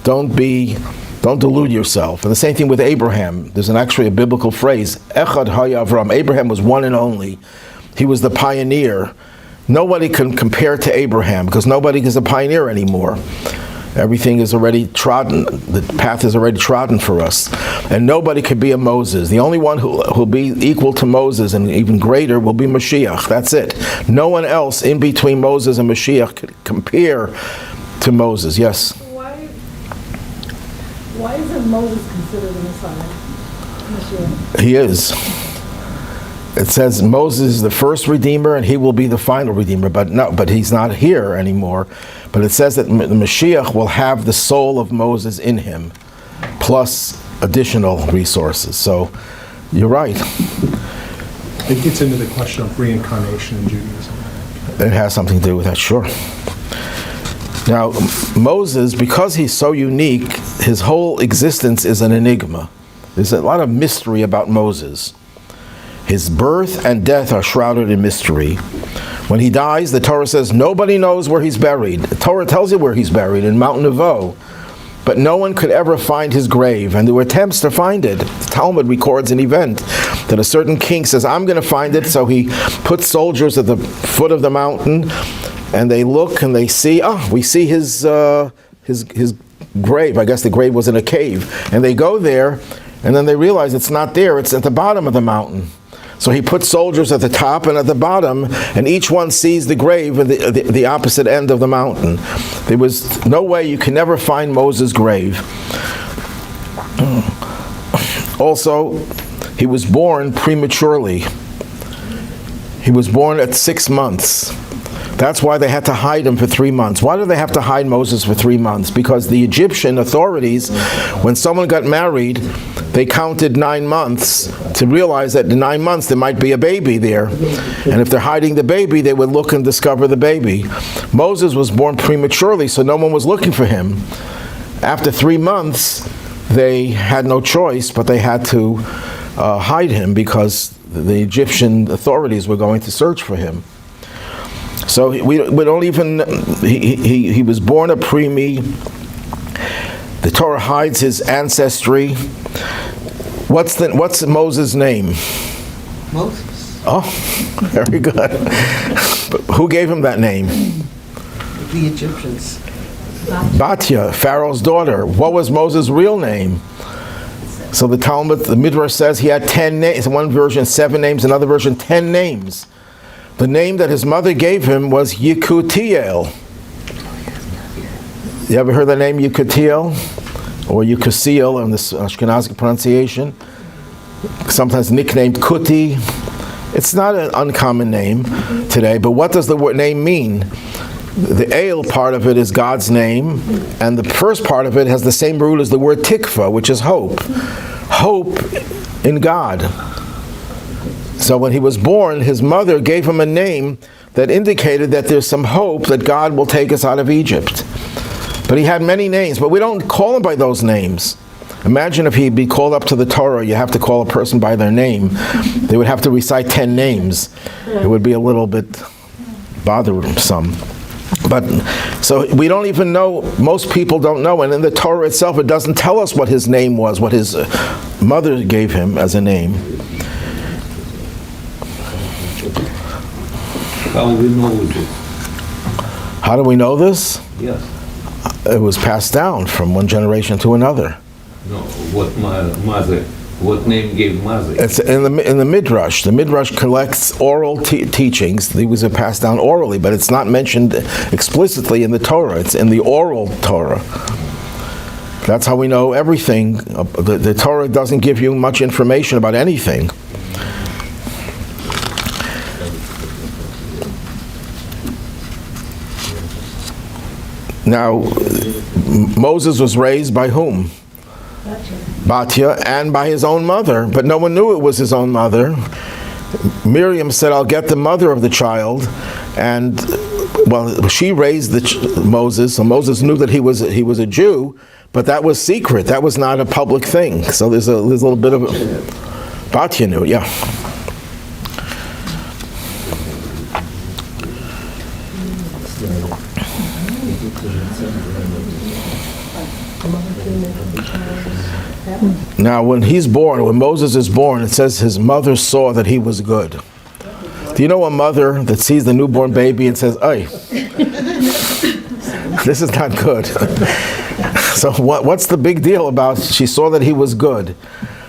delude yourself. And the same thing with Abraham. There's actually a biblical phrase, Echad Haya Avram. Abraham was one and only. He was the pioneer. Nobody can compare to Abraham because nobody is a pioneer anymore. Everything is already trodden. The path is already trodden for us. And nobody could be a Moses. The only one who will be equal to Moses and even greater will be Mashiach. That's it. No one else in between Moses and Mashiach could compare to Moses. Yes? Why isn't Moses considered the Messiah? Mashiach? He is. It says Moses is the first redeemer and he will be the final redeemer, but he's not here anymore. But it says that the Mashiach will have the soul of Moses in him, plus additional resources. So you're right. It gets into the question of reincarnation in Judaism. It has something to do with that, sure. Now, Moses, because he's so unique, his whole existence is an enigma. There's a lot of mystery about Moses. His birth and death are shrouded in mystery. When he dies, the Torah says nobody knows where he's buried. The Torah tells you where he's buried, in Mount Nevo. But no one could ever find his grave, and there were attempts to find it. The Talmud records an event that a certain king says, I'm going to find it, so he puts soldiers at the foot of the mountain, and they look and they see, we see his his grave. I guess the grave was in a cave. And they go there, and then they realize it's not there, it's at the bottom of the mountain. So he put soldiers at the top and at the bottom, and each one sees the grave at the opposite end of the mountain. There was no way, you can never find Moses' grave. Also, he was born prematurely. He was born at 6 months. That's why they had to hide him for 3 months. Why did they have to hide Moses for 3 months? Because the Egyptian authorities, when someone got married, they counted 9 months to realize that in 9 months there might be a baby there. And if they're hiding the baby, they would look and discover the baby. Moses was born prematurely, so no one was looking for him. After 3 months, they had no choice, but they had to hide him because the Egyptian authorities were going to search for him. So we don't even, he was born a preemie. The Torah hides his ancestry. What's Moses' name? Moses. Oh, very good. But who gave him that name? The Egyptians. Batya, Pharaoh's daughter. What was Moses' real name? So the Talmud, the Midrash says he had 10 names. In one version, 7 names. Another version, 10 names. The name that his mother gave him was Yekutiel. You ever heard the name Yekutiel? Or Yekusiel in this Ashkenazi pronunciation? Sometimes nicknamed Kuti. It's not an uncommon name today, but what does the word name mean? The El part of it is God's name, and the first part of it has the same root as the word tikva, which is hope. Hope in God. So when he was born, his mother gave him a name that indicated that there's some hope that God will take us out of Egypt. But he had many names, but we don't call him by those names. Imagine if he'd be called up to the Torah, you have to call a person by their name. They would have to recite 10 names. It would be a little bit bothersome. But so we don't even know, most people don't know, and in the Torah itself it doesn't tell us what his name was, what his mother gave him as a name. How we know this? How do we know this? Yes. It was passed down from one generation to another. No, what name gave mother? It's in the Midrash. The Midrash collects oral teachings. These are passed down orally, but it's not mentioned explicitly in the Torah. It's in the oral Torah. That's how we know everything. The Torah doesn't give you much information about anything. Now, Moses was raised by whom? Batya, and by his own mother, but no one knew it was his own mother. Miriam said, I'll get the mother of the child, and well, she raised Moses, so Moses knew that he was a Jew, but that was secret. That was not a public thing. So there's a little bit of Batya knew, yeah. Now, when Moses is born, it says his mother saw that he was good. Do you know a mother that sees the newborn baby and says, "Hey, this is not good"? So what's the big deal about she saw that he was good?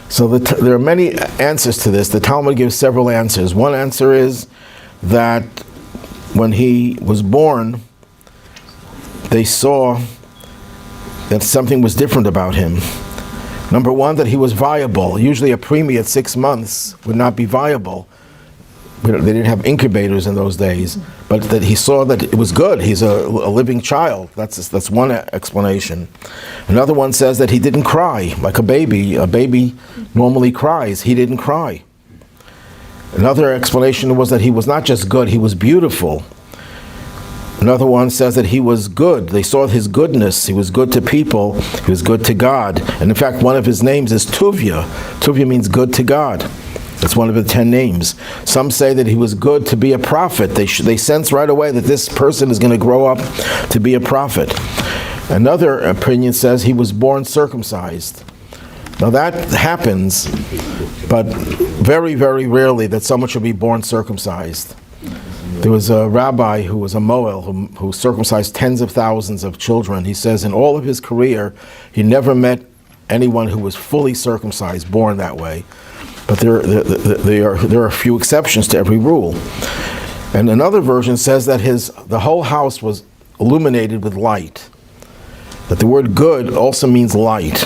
So there are many answers to this. The Talmud gives several answers. One answer is that when he was born, they saw that something was different about him. Number one, that he was viable. Usually a preemie at 6 months would not be viable. They didn't have incubators in those days. But that he saw that it was good. He's a living child. That's one explanation. Another one says that he didn't cry like a baby. A baby normally cries. He didn't cry. Another explanation was that he was not just good, he was beautiful. Another one says that he was good. They saw his goodness. He was good to people. He was good to God. And in fact, one of his names is Tuvia. Tuvia means good to God. That's one of the 10 names. Some say that he was good to be a prophet. They sense right away that this person is going to grow up to be a prophet. Another opinion says he was born circumcised. Now that happens, but very, very rarely that someone should be born circumcised. There was a rabbi who was a Moel who circumcised tens of thousands of children. He says in all of his career, he never met anyone who was fully circumcised, born that way. But there are a few exceptions to every rule. And another version says that the whole house was illuminated with light. That the word good also means light.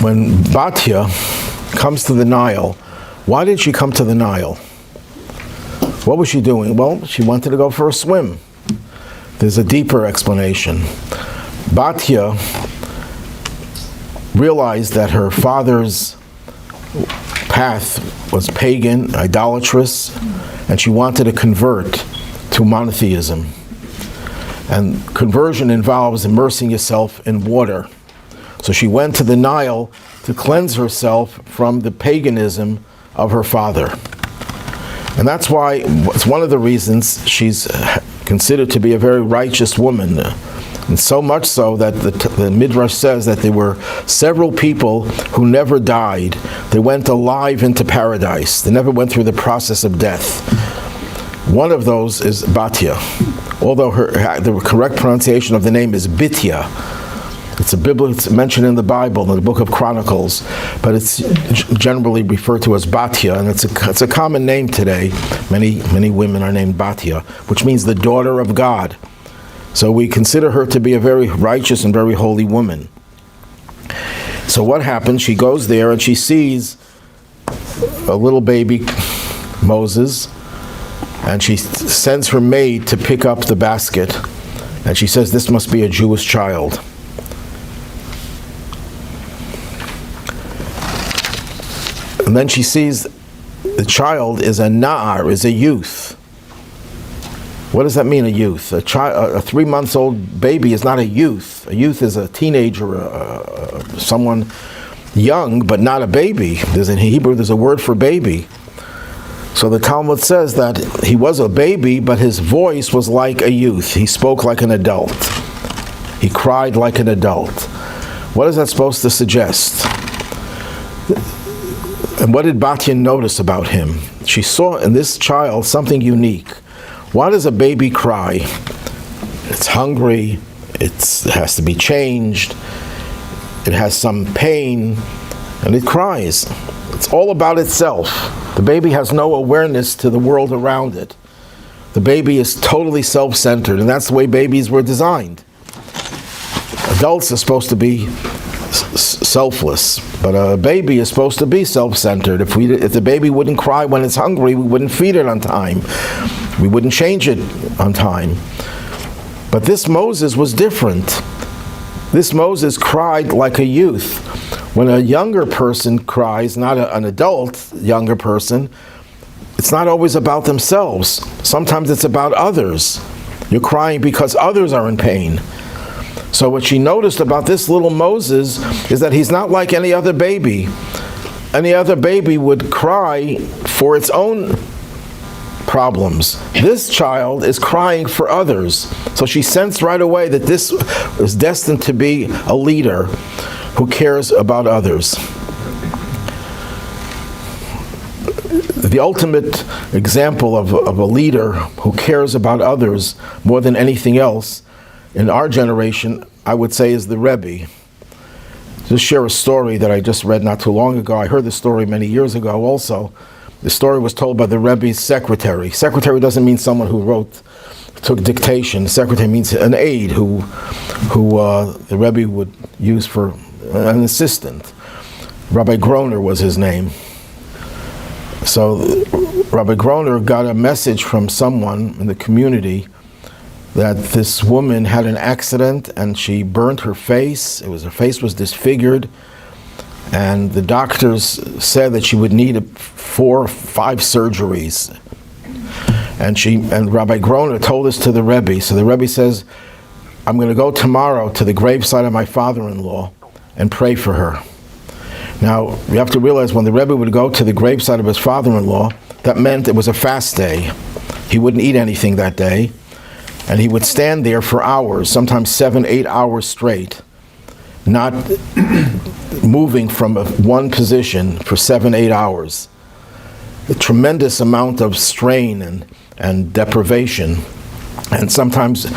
When Batya comes to the Nile, why did she come to the Nile? What was she doing? Well, she wanted to go for a swim. There's a deeper explanation. Batya realized that her father's path was pagan, idolatrous, and she wanted to convert to monotheism. And conversion involves immersing yourself in water. So she went to the Nile to cleanse herself from the paganism of her father. And that's why, it's one of the reasons she's considered to be a very righteous woman. And so much so that the Midrash says that there were several people who never died. They went alive into paradise. They never went through the process of death. One of those is Batya. Although the correct pronunciation of the name is Bitya. It's mentioned in the Bible, in the book of Chronicles, but it's generally referred to as Batya, and it's a common name today. Many women are named Batya, which means the daughter of God. So we consider her to be a very righteous and very holy woman. So what happens? She goes there and she sees a little baby Moses, and she sends her maid to pick up the basket, and she says, "This must be a Jewish child." And then she sees the child is a na'ar, is a youth. What does that mean, a youth? A 3-month-old baby is not a youth. A youth is a teenager, someone young, but not a baby. In Hebrew, there's a word for baby. So the Talmud says that he was a baby, but his voice was like a youth. He spoke like an adult. He cried like an adult. What is that supposed to suggest? And what did Batya notice about him? She saw in this child something unique. Why does a baby cry? It's hungry, it has to be changed, it has some pain, and it cries. It's all about itself. The baby has no awareness to the world around it. The baby is totally self-centered, and that's the way babies were designed. Adults are supposed to be selfless, but a baby is supposed to be self-centered. If the baby wouldn't cry when it's hungry, we wouldn't feed it on time. We wouldn't change it on time. But this Moses was different. This Moses cried like a youth. When a younger person cries, not an adult younger person, it's not always about themselves. Sometimes it's about others. You're crying because others are in pain. So what she noticed about this little Moses is that he's not like any other baby. Any other baby would cry for its own problems. This child is crying for others. So she sensed right away that this is destined to be a leader who cares about others. The ultimate example of a leader who cares about others more than anything else in our generation, I would say, is the Rebbe. Just share a story that I just read not too long ago. I heard the story many years ago also. The story was told by the Rebbe's secretary. Secretary doesn't mean someone who took dictation. Secretary means an aide who the Rebbe would use for an assistant. Rabbi Groner was his name. So Rabbi Groner got a message from someone in the community that this woman had an accident and she burned her face. Her face was disfigured, and the doctors said that she would need 4 or 5 surgeries. And Rabbi Groner told this to the Rebbe. So the Rebbe says, "I'm going to go tomorrow to the gravesite of my father-in-law and pray for her." Now, you have to realize when the Rebbe would go to the graveside of his father-in-law, that meant it was a fast day. He wouldn't eat anything that day, and he would stand there for hours, sometimes 7-8 hours straight, not moving from one position for 7-8 hours. A tremendous amount of strain and deprivation. And sometimes,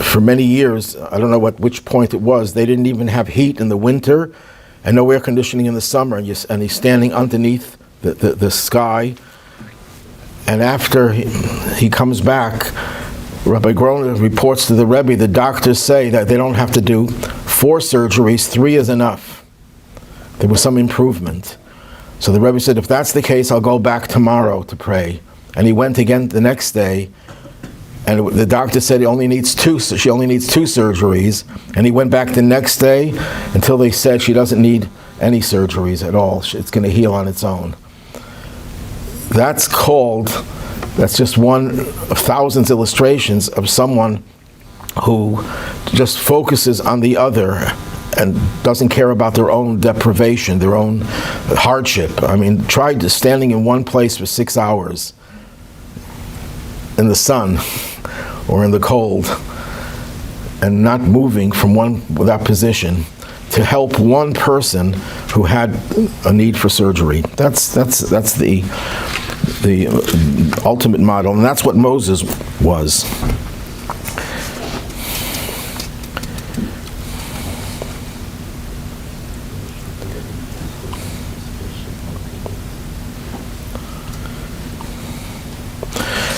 for many years, I don't know which point it was, they didn't even have heat in the winter and no air conditioning in the summer, and he's standing underneath the sky. And after he comes back, Rabbi Groner reports to the Rebbe, the doctors say that they don't have to do 4 surgeries, 3 is enough. There was some improvement. So the Rebbe said, if that's the case, I'll go back tomorrow to pray. And he went again the next day, and the doctor said she only needs 2 surgeries. And he went back the next day until they said she doesn't need any surgeries at all. It's going to heal on its own. That's just one of thousands of illustrations of someone who just focuses on the other and doesn't care about their own deprivation, their own hardship. I mean, try standing in one place for 6 hours in the sun or in the cold and not moving from that position to help one person who had a need for surgery. That's the ultimate model, and that's what Moses was.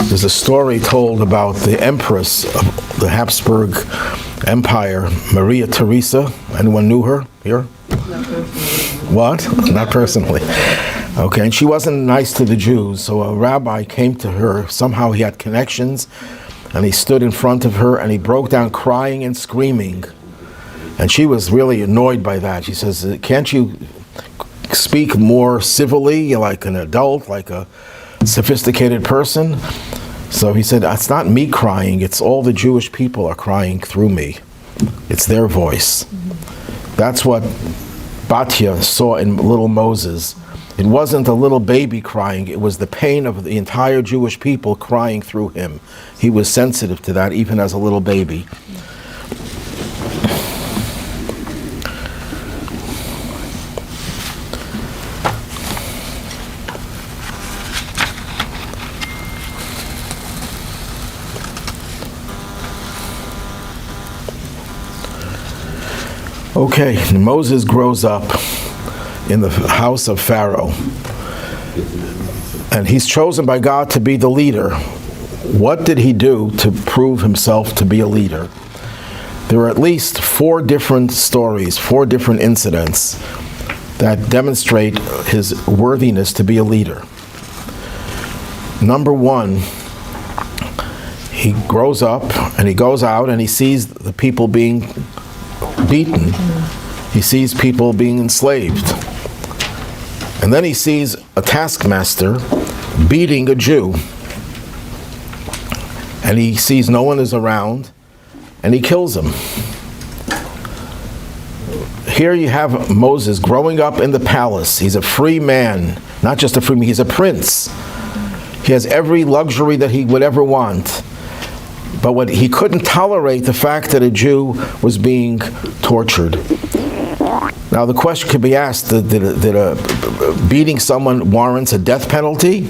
There's a story told about the empress of the Habsburg Empire, Maria Theresa. Anyone knew her here? What? Not personally. Okay, and she wasn't nice to the Jews, so a rabbi came to her. Somehow he had connections, and he stood in front of her, and he broke down crying and screaming. And she was really annoyed by that. She says, can't you speak more civilly, like an adult, like a sophisticated person? So he said, it's not me crying, it's all the Jewish people are crying through me. It's their voice. That's what Batya saw in little Moses. It wasn't a little baby crying, it was the pain of the entire Jewish people crying through him. He was sensitive to that even as a little baby. Okay, Moses grows up in the house of Pharaoh, and he's chosen by God to be the leader. What did he do to prove himself to be a leader? There are at least 4 different stories, 4 different incidents that demonstrate his worthiness to be a leader. Number 1, he grows up and he goes out and he sees the people being beaten. He sees people being enslaved. And then he sees a taskmaster beating a Jew. And he sees no one is around, and he kills him. Here you have Moses growing up in the palace. He's a free man. Not just a free man, he's a prince. He has every luxury that he would ever want. But he couldn't tolerate the fact that a Jew was being tortured. Now the question could be asked, did beating someone warrants a death penalty?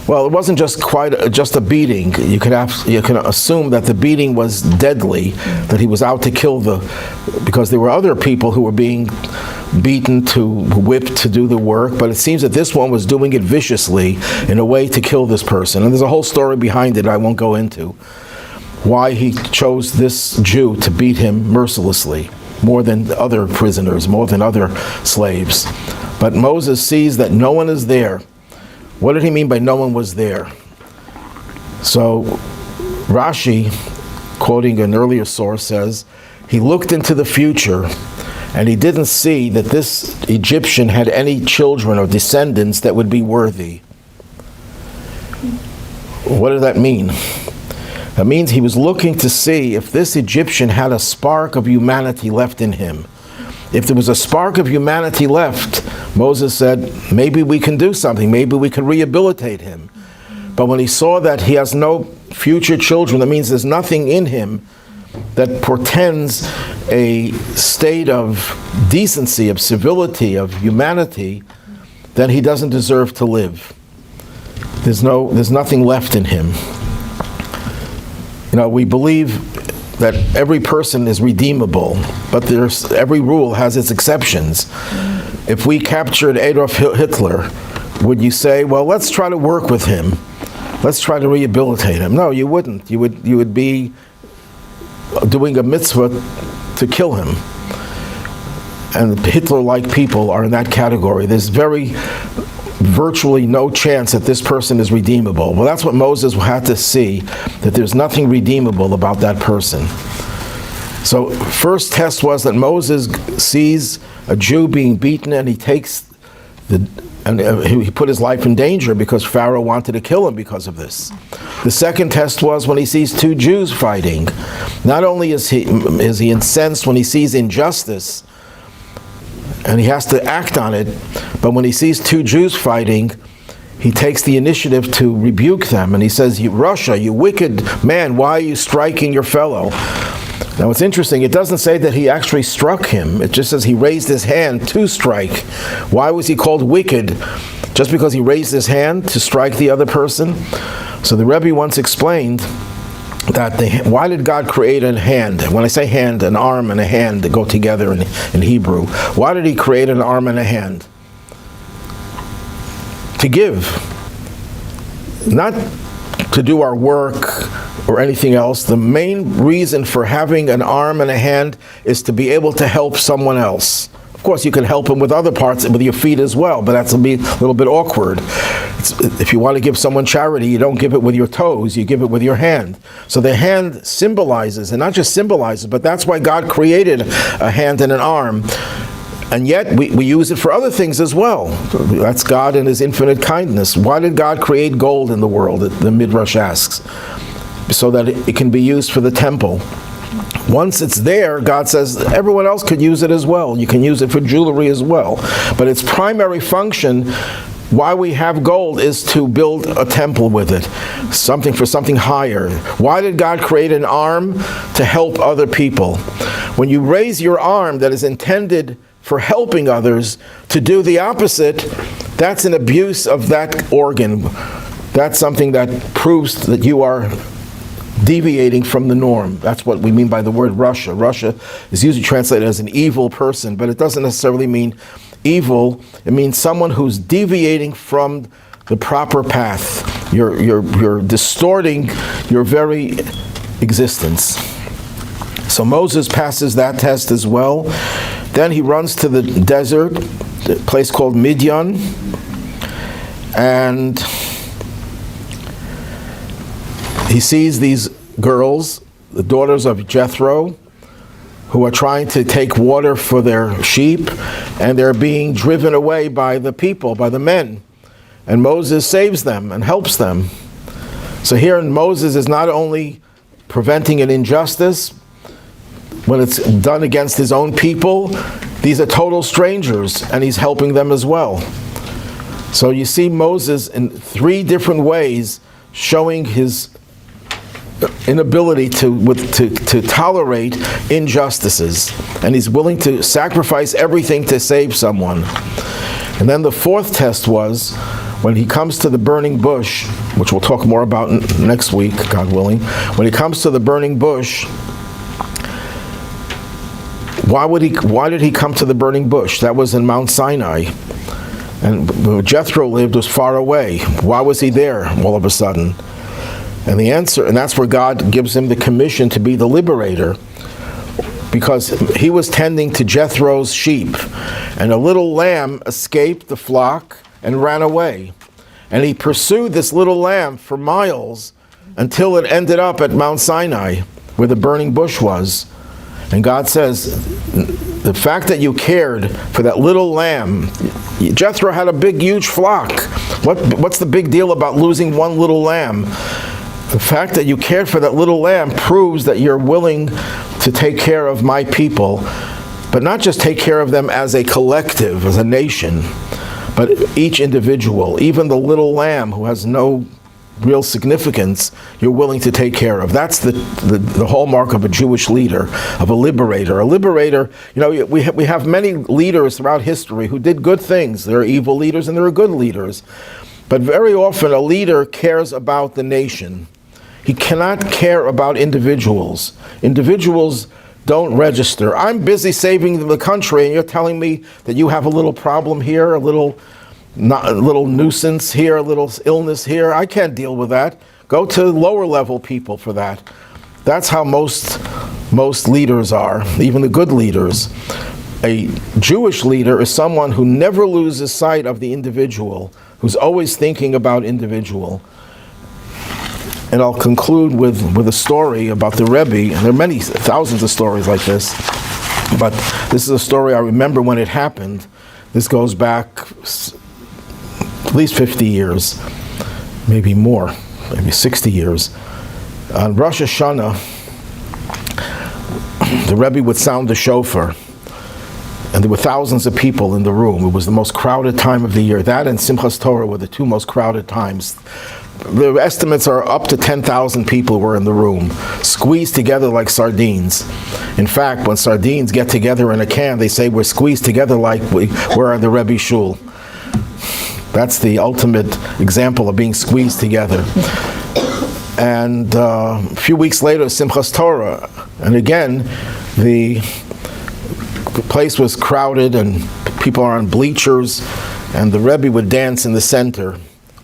Well, it wasn't just a beating. You can assume that the beating was deadly, that he was out to kill because there were other people who were being beaten, whipped to do the work, but it seems that this one was doing it viciously in a way to kill this person. And there's a whole story behind it I won't go into. Why he chose this Jew to beat him mercilessly, more than other prisoners, more than other slaves. But Moses sees that no one is there. What did he mean by no one was there? So Rashi, quoting an earlier source, says, he looked into the future and he didn't see that this Egyptian had any children or descendants that would be worthy. What did that mean? That means he was looking to see if this Egyptian had a spark of humanity left in him. if there was a spark of humanity left, Moses said, maybe we can do something, maybe we can rehabilitate him. But when he saw that he has no future children, that means there's nothing in him that portends a state of decency, of civility, of humanity, then he doesn't deserve to live. There's nothing left in him. You know, we believe that every person is redeemable, but every rule has its exceptions. If we captured Adolf Hitler, would you say, well, let's try to work with him. Let's try to rehabilitate him. No, you wouldn't. You would be doing a mitzvah to kill him. And Hitler-like people are in that category. There's virtually no chance that this person is redeemable. Well, that's what Moses had to see, that there's nothing redeemable about that person. So first test was that Moses sees a Jew being beaten, and he takes he put his life in danger because Pharaoh wanted to kill him because of this. The second test was when he sees two Jews fighting. Not only is he incensed when he sees injustice, and he has to act on it, but when he sees two Jews fighting, he takes the initiative to rebuke them, and he says, Russia, you wicked man, why are you striking your fellow? Now it's interesting, it doesn't say that he actually struck him, it just says he raised his hand to strike. Why was he called wicked? Just because he raised his hand to strike the other person? So the Rebbe once explained that why did God create a hand? When I say hand, an arm and a hand that go together in Hebrew. Why did he create an arm and a hand? To give. Not to do our work or anything else. The main reason for having an arm and a hand is to be able to help someone else. Of course, you can help him with other parts, with your feet as well, but that's a little bit awkward. If you want to give someone charity, you don't give it with your toes, you give it with your hand. So the hand symbolizes, and not just symbolizes, but that's why God created a hand and an arm. And yet, we use it for other things as well. That's God and His infinite kindness. Why did God create gold in the world, the Midrash asks? So that it can be used for the temple. Once it's there, God says everyone else could use it as well. You can use it for jewelry as well. But its primary function, why we have gold, is to build a temple with it. Something for something higher. Why did God create an arm? To help other people. When you raise your arm that is intended for helping others to do the opposite, that's an abuse of that organ. That's something that proves that you are deviating from the norm. That's what we mean by the word Russia. Russia is usually translated as an evil person, but it doesn't necessarily mean evil. It means someone who's deviating from the proper path. You're distorting your very existence. So Moses passes that test as well. Then he runs to the desert, a place called Midian, and he sees these girls, the daughters of Jethro, who are trying to take water for their sheep, and they're being driven away by the people, by the men. And Moses saves them and helps them. So here Moses is not only preventing an injustice, when it's done against his own people, these are total strangers, and he's helping them as well. So you see Moses in three different ways showing his inability to tolerate injustices, and he's willing to sacrifice everything to save someone. And then the fourth test was when he comes to the burning bush, which we'll talk more about next week, God willing. When he comes to the burning bush, why did he come to the burning bush? That was in Mount Sinai, and where Jethro lived was far away. Why was he there all of a sudden? And the answer, and that's where God gives him the commission to be the liberator, because he was tending to Jethro's sheep, and a little lamb escaped the flock and ran away. And he pursued this little lamb for miles until it ended up at Mount Sinai, where the burning bush was. And God says, the fact that you cared for that little lamb, Jethro had a big, huge flock. What's the big deal about losing one little lamb? The fact that you cared for that little lamb proves that you're willing to take care of my people. but not just take care of them as a collective, as a nation, but each individual, even the little lamb who has no real significance, you're willing to take care of. That's the hallmark of a Jewish leader, of a liberator. A liberator, we have many leaders throughout history who did good things. There are evil leaders and there are good leaders. But very often a leader cares about the nation. He cannot care about individuals. Individuals don't register. I'm busy saving the country and you're telling me that you have a little problem here, a little nuisance here, a little illness here. I can't deal with that. Go to lower level people for that. That's how most leaders are, even the good leaders. A Jewish leader is someone who never loses sight of the individual, who's always thinking about individual. And I'll conclude with a story about the Rebbe. And there are many, thousands of stories like this. But this is a story I remember when it happened. This goes back at least 50 years, maybe more, maybe 60 years. On Rosh Hashanah, the Rebbe would sound the shofar. And there were thousands of people in the room. It was the most crowded time of the year. That and Simchas Torah were the two most crowded times. The estimates are up to 10,000 people were in the room, squeezed together like sardines. In fact, when sardines get together in a can, they say we're squeezed together like we're at the Rebbe Shul. That's the ultimate example of being squeezed together. And a few weeks later, Simchas Torah. And again, the place was crowded and people are on bleachers, and the Rebbe would dance in the center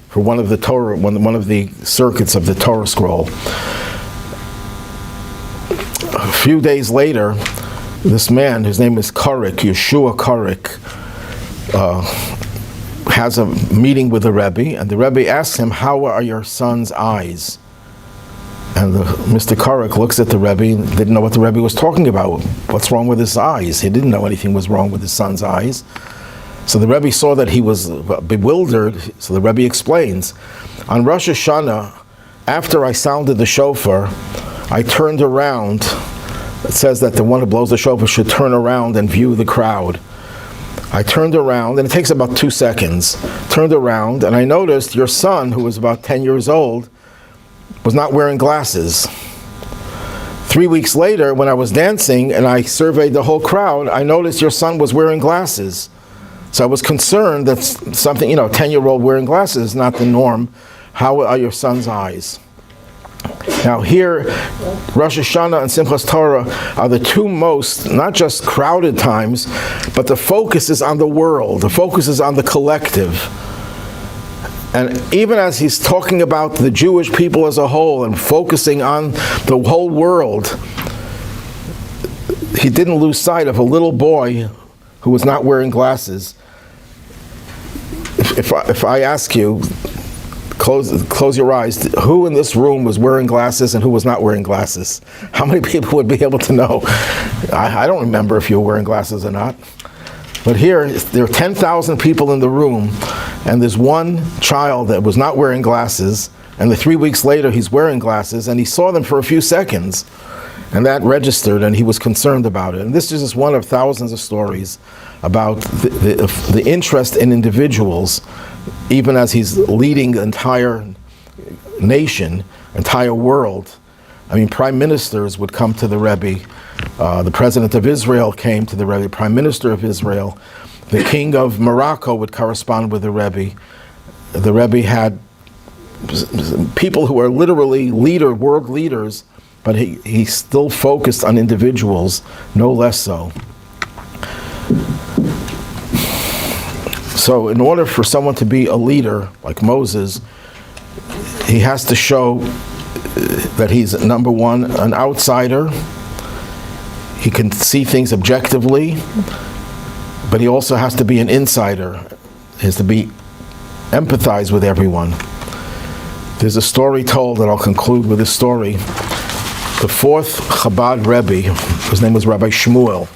for one of the Torah, one of the circuits of the Torah scroll. A few days later, this man, his name is Korik, Yeshua Korik, has a meeting with the Rebbe, and the Rebbe asks him, "How are your son's eyes?" And Mr. Korik looks at the Rebbe, didn't know what the Rebbe was talking about. What's wrong with his eyes? He didn't know anything was wrong with his son's eyes. So the Rebbe saw that he was bewildered, so the Rebbe explains, on Rosh Hashanah, after I sounded the shofar, I turned around. It says that the one who blows the shofar should turn around and view the crowd. I turned around, and it takes about 2 seconds, turned around, and I noticed your son, who was about 10 years old, was not wearing glasses. 3 weeks later, when I was dancing and I surveyed the whole crowd, I noticed your son was wearing glasses. So I was concerned that something, 10-year-old wearing glasses is not the norm. How are your son's eyes? Now here, Rosh Hashanah and Simchas Torah are the two most, not just crowded times, but the focus is on the world. The focus is on the collective. And even as he's talking about the Jewish people as a whole and focusing on the whole world, he didn't lose sight of a little boy who was not wearing glasses. If I ask you, close your eyes, who in this room was wearing glasses and who was not wearing glasses? How many people would be able to know? I don't remember if you were wearing glasses or not. But here, there are 10,000 people in the room, and there's one child that was not wearing glasses, and 3 weeks later he's wearing glasses, and he saw them for a few seconds, and that registered, and he was concerned about it. And this is just one of thousands of stories about the interest in individuals, even as he's leading the entire nation, entire world. I mean, prime ministers would come to the Rebbe. The president of Israel came to the Rebbe, prime minister of Israel. The king of Morocco would correspond with the Rebbe. The Rebbe had people who are literally world leaders, but he still focused on individuals, no less so. So in order for someone to be a leader like Moses, he has to show that he's, number one, an outsider. He can see things objectively, but he also has to be an insider. He has to empathize with everyone. There's a story told, and I'll conclude with this story. The fourth Chabad Rebbe, his name was Rabbi Shmuel,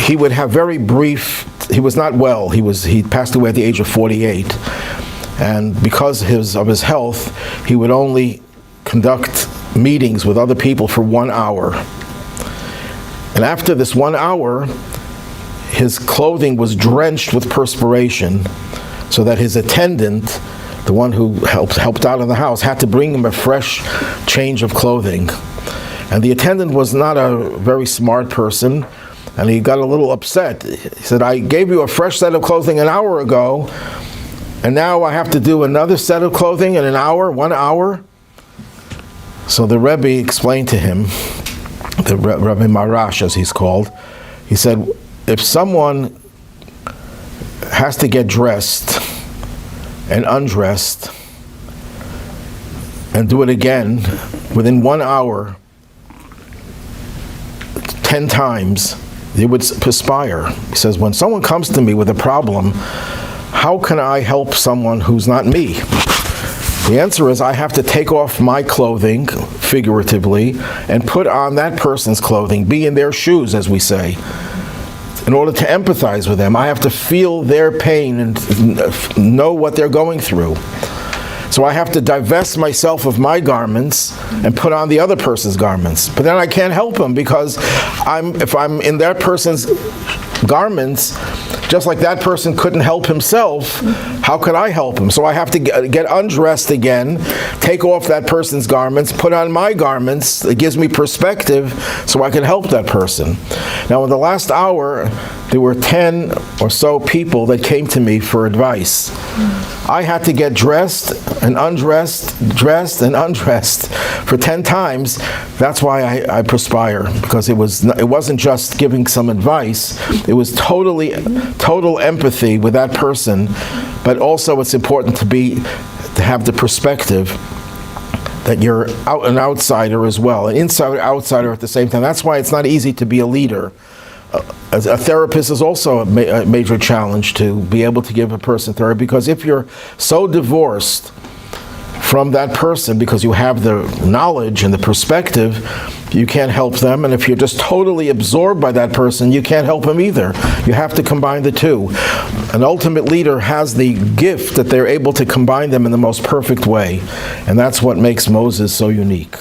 he would have very brief, he was not well, he passed away at the age of 48, and because of his health, he would only conduct meetings with other people for 1 hour. And after this 1 hour, his clothing was drenched with perspiration, so that his attendant, the one who helped out in the house, had to bring him a fresh change of clothing. And the attendant was not a very smart person, and he got a little upset. He said, I gave you a fresh set of clothing an hour ago, and now I have to do another set of clothing in an hour, 1 hour? So the Rebbe explained to him, the Rabbi Marash, as he's called, he said, if someone has to get dressed and undressed and do it again within 1 hour, 10 times, they would perspire. He says, when someone comes to me with a problem, how can I help someone who's not me? The answer is I have to take off my clothing, figuratively, and put on that person's clothing, be in their shoes, as we say. In order to empathize with them, I have to feel their pain and know what they're going through. So I have to divest myself of my garments and put on the other person's garments. But then I can't help them, because if I'm in that person's garments, just like that person couldn't help himself, how could I help him? So I have to get undressed again, take off that person's garments, put on my garments. It gives me perspective so I can help that person. Now in the last hour, there were 10 or so people that came to me for advice. I had to get dressed and undressed, dressed and undressed for 10 times. That's why I perspire, because it wasn't just giving some advice. It was total empathy with that person, but also it's important to have the perspective that you're an outsider as well, an outsider at the same time. That's why it's not easy to be a leader. As a therapist is also a major challenge, to be able to give a person therapy, because if you're so divorced from that person because you have the knowledge and the perspective, you can't help them. And if you're just totally absorbed by that person, you can't help them either. You have to combine the two. An ultimate leader has the gift that they're able to combine them in the most perfect way. And that's what makes Moses so unique.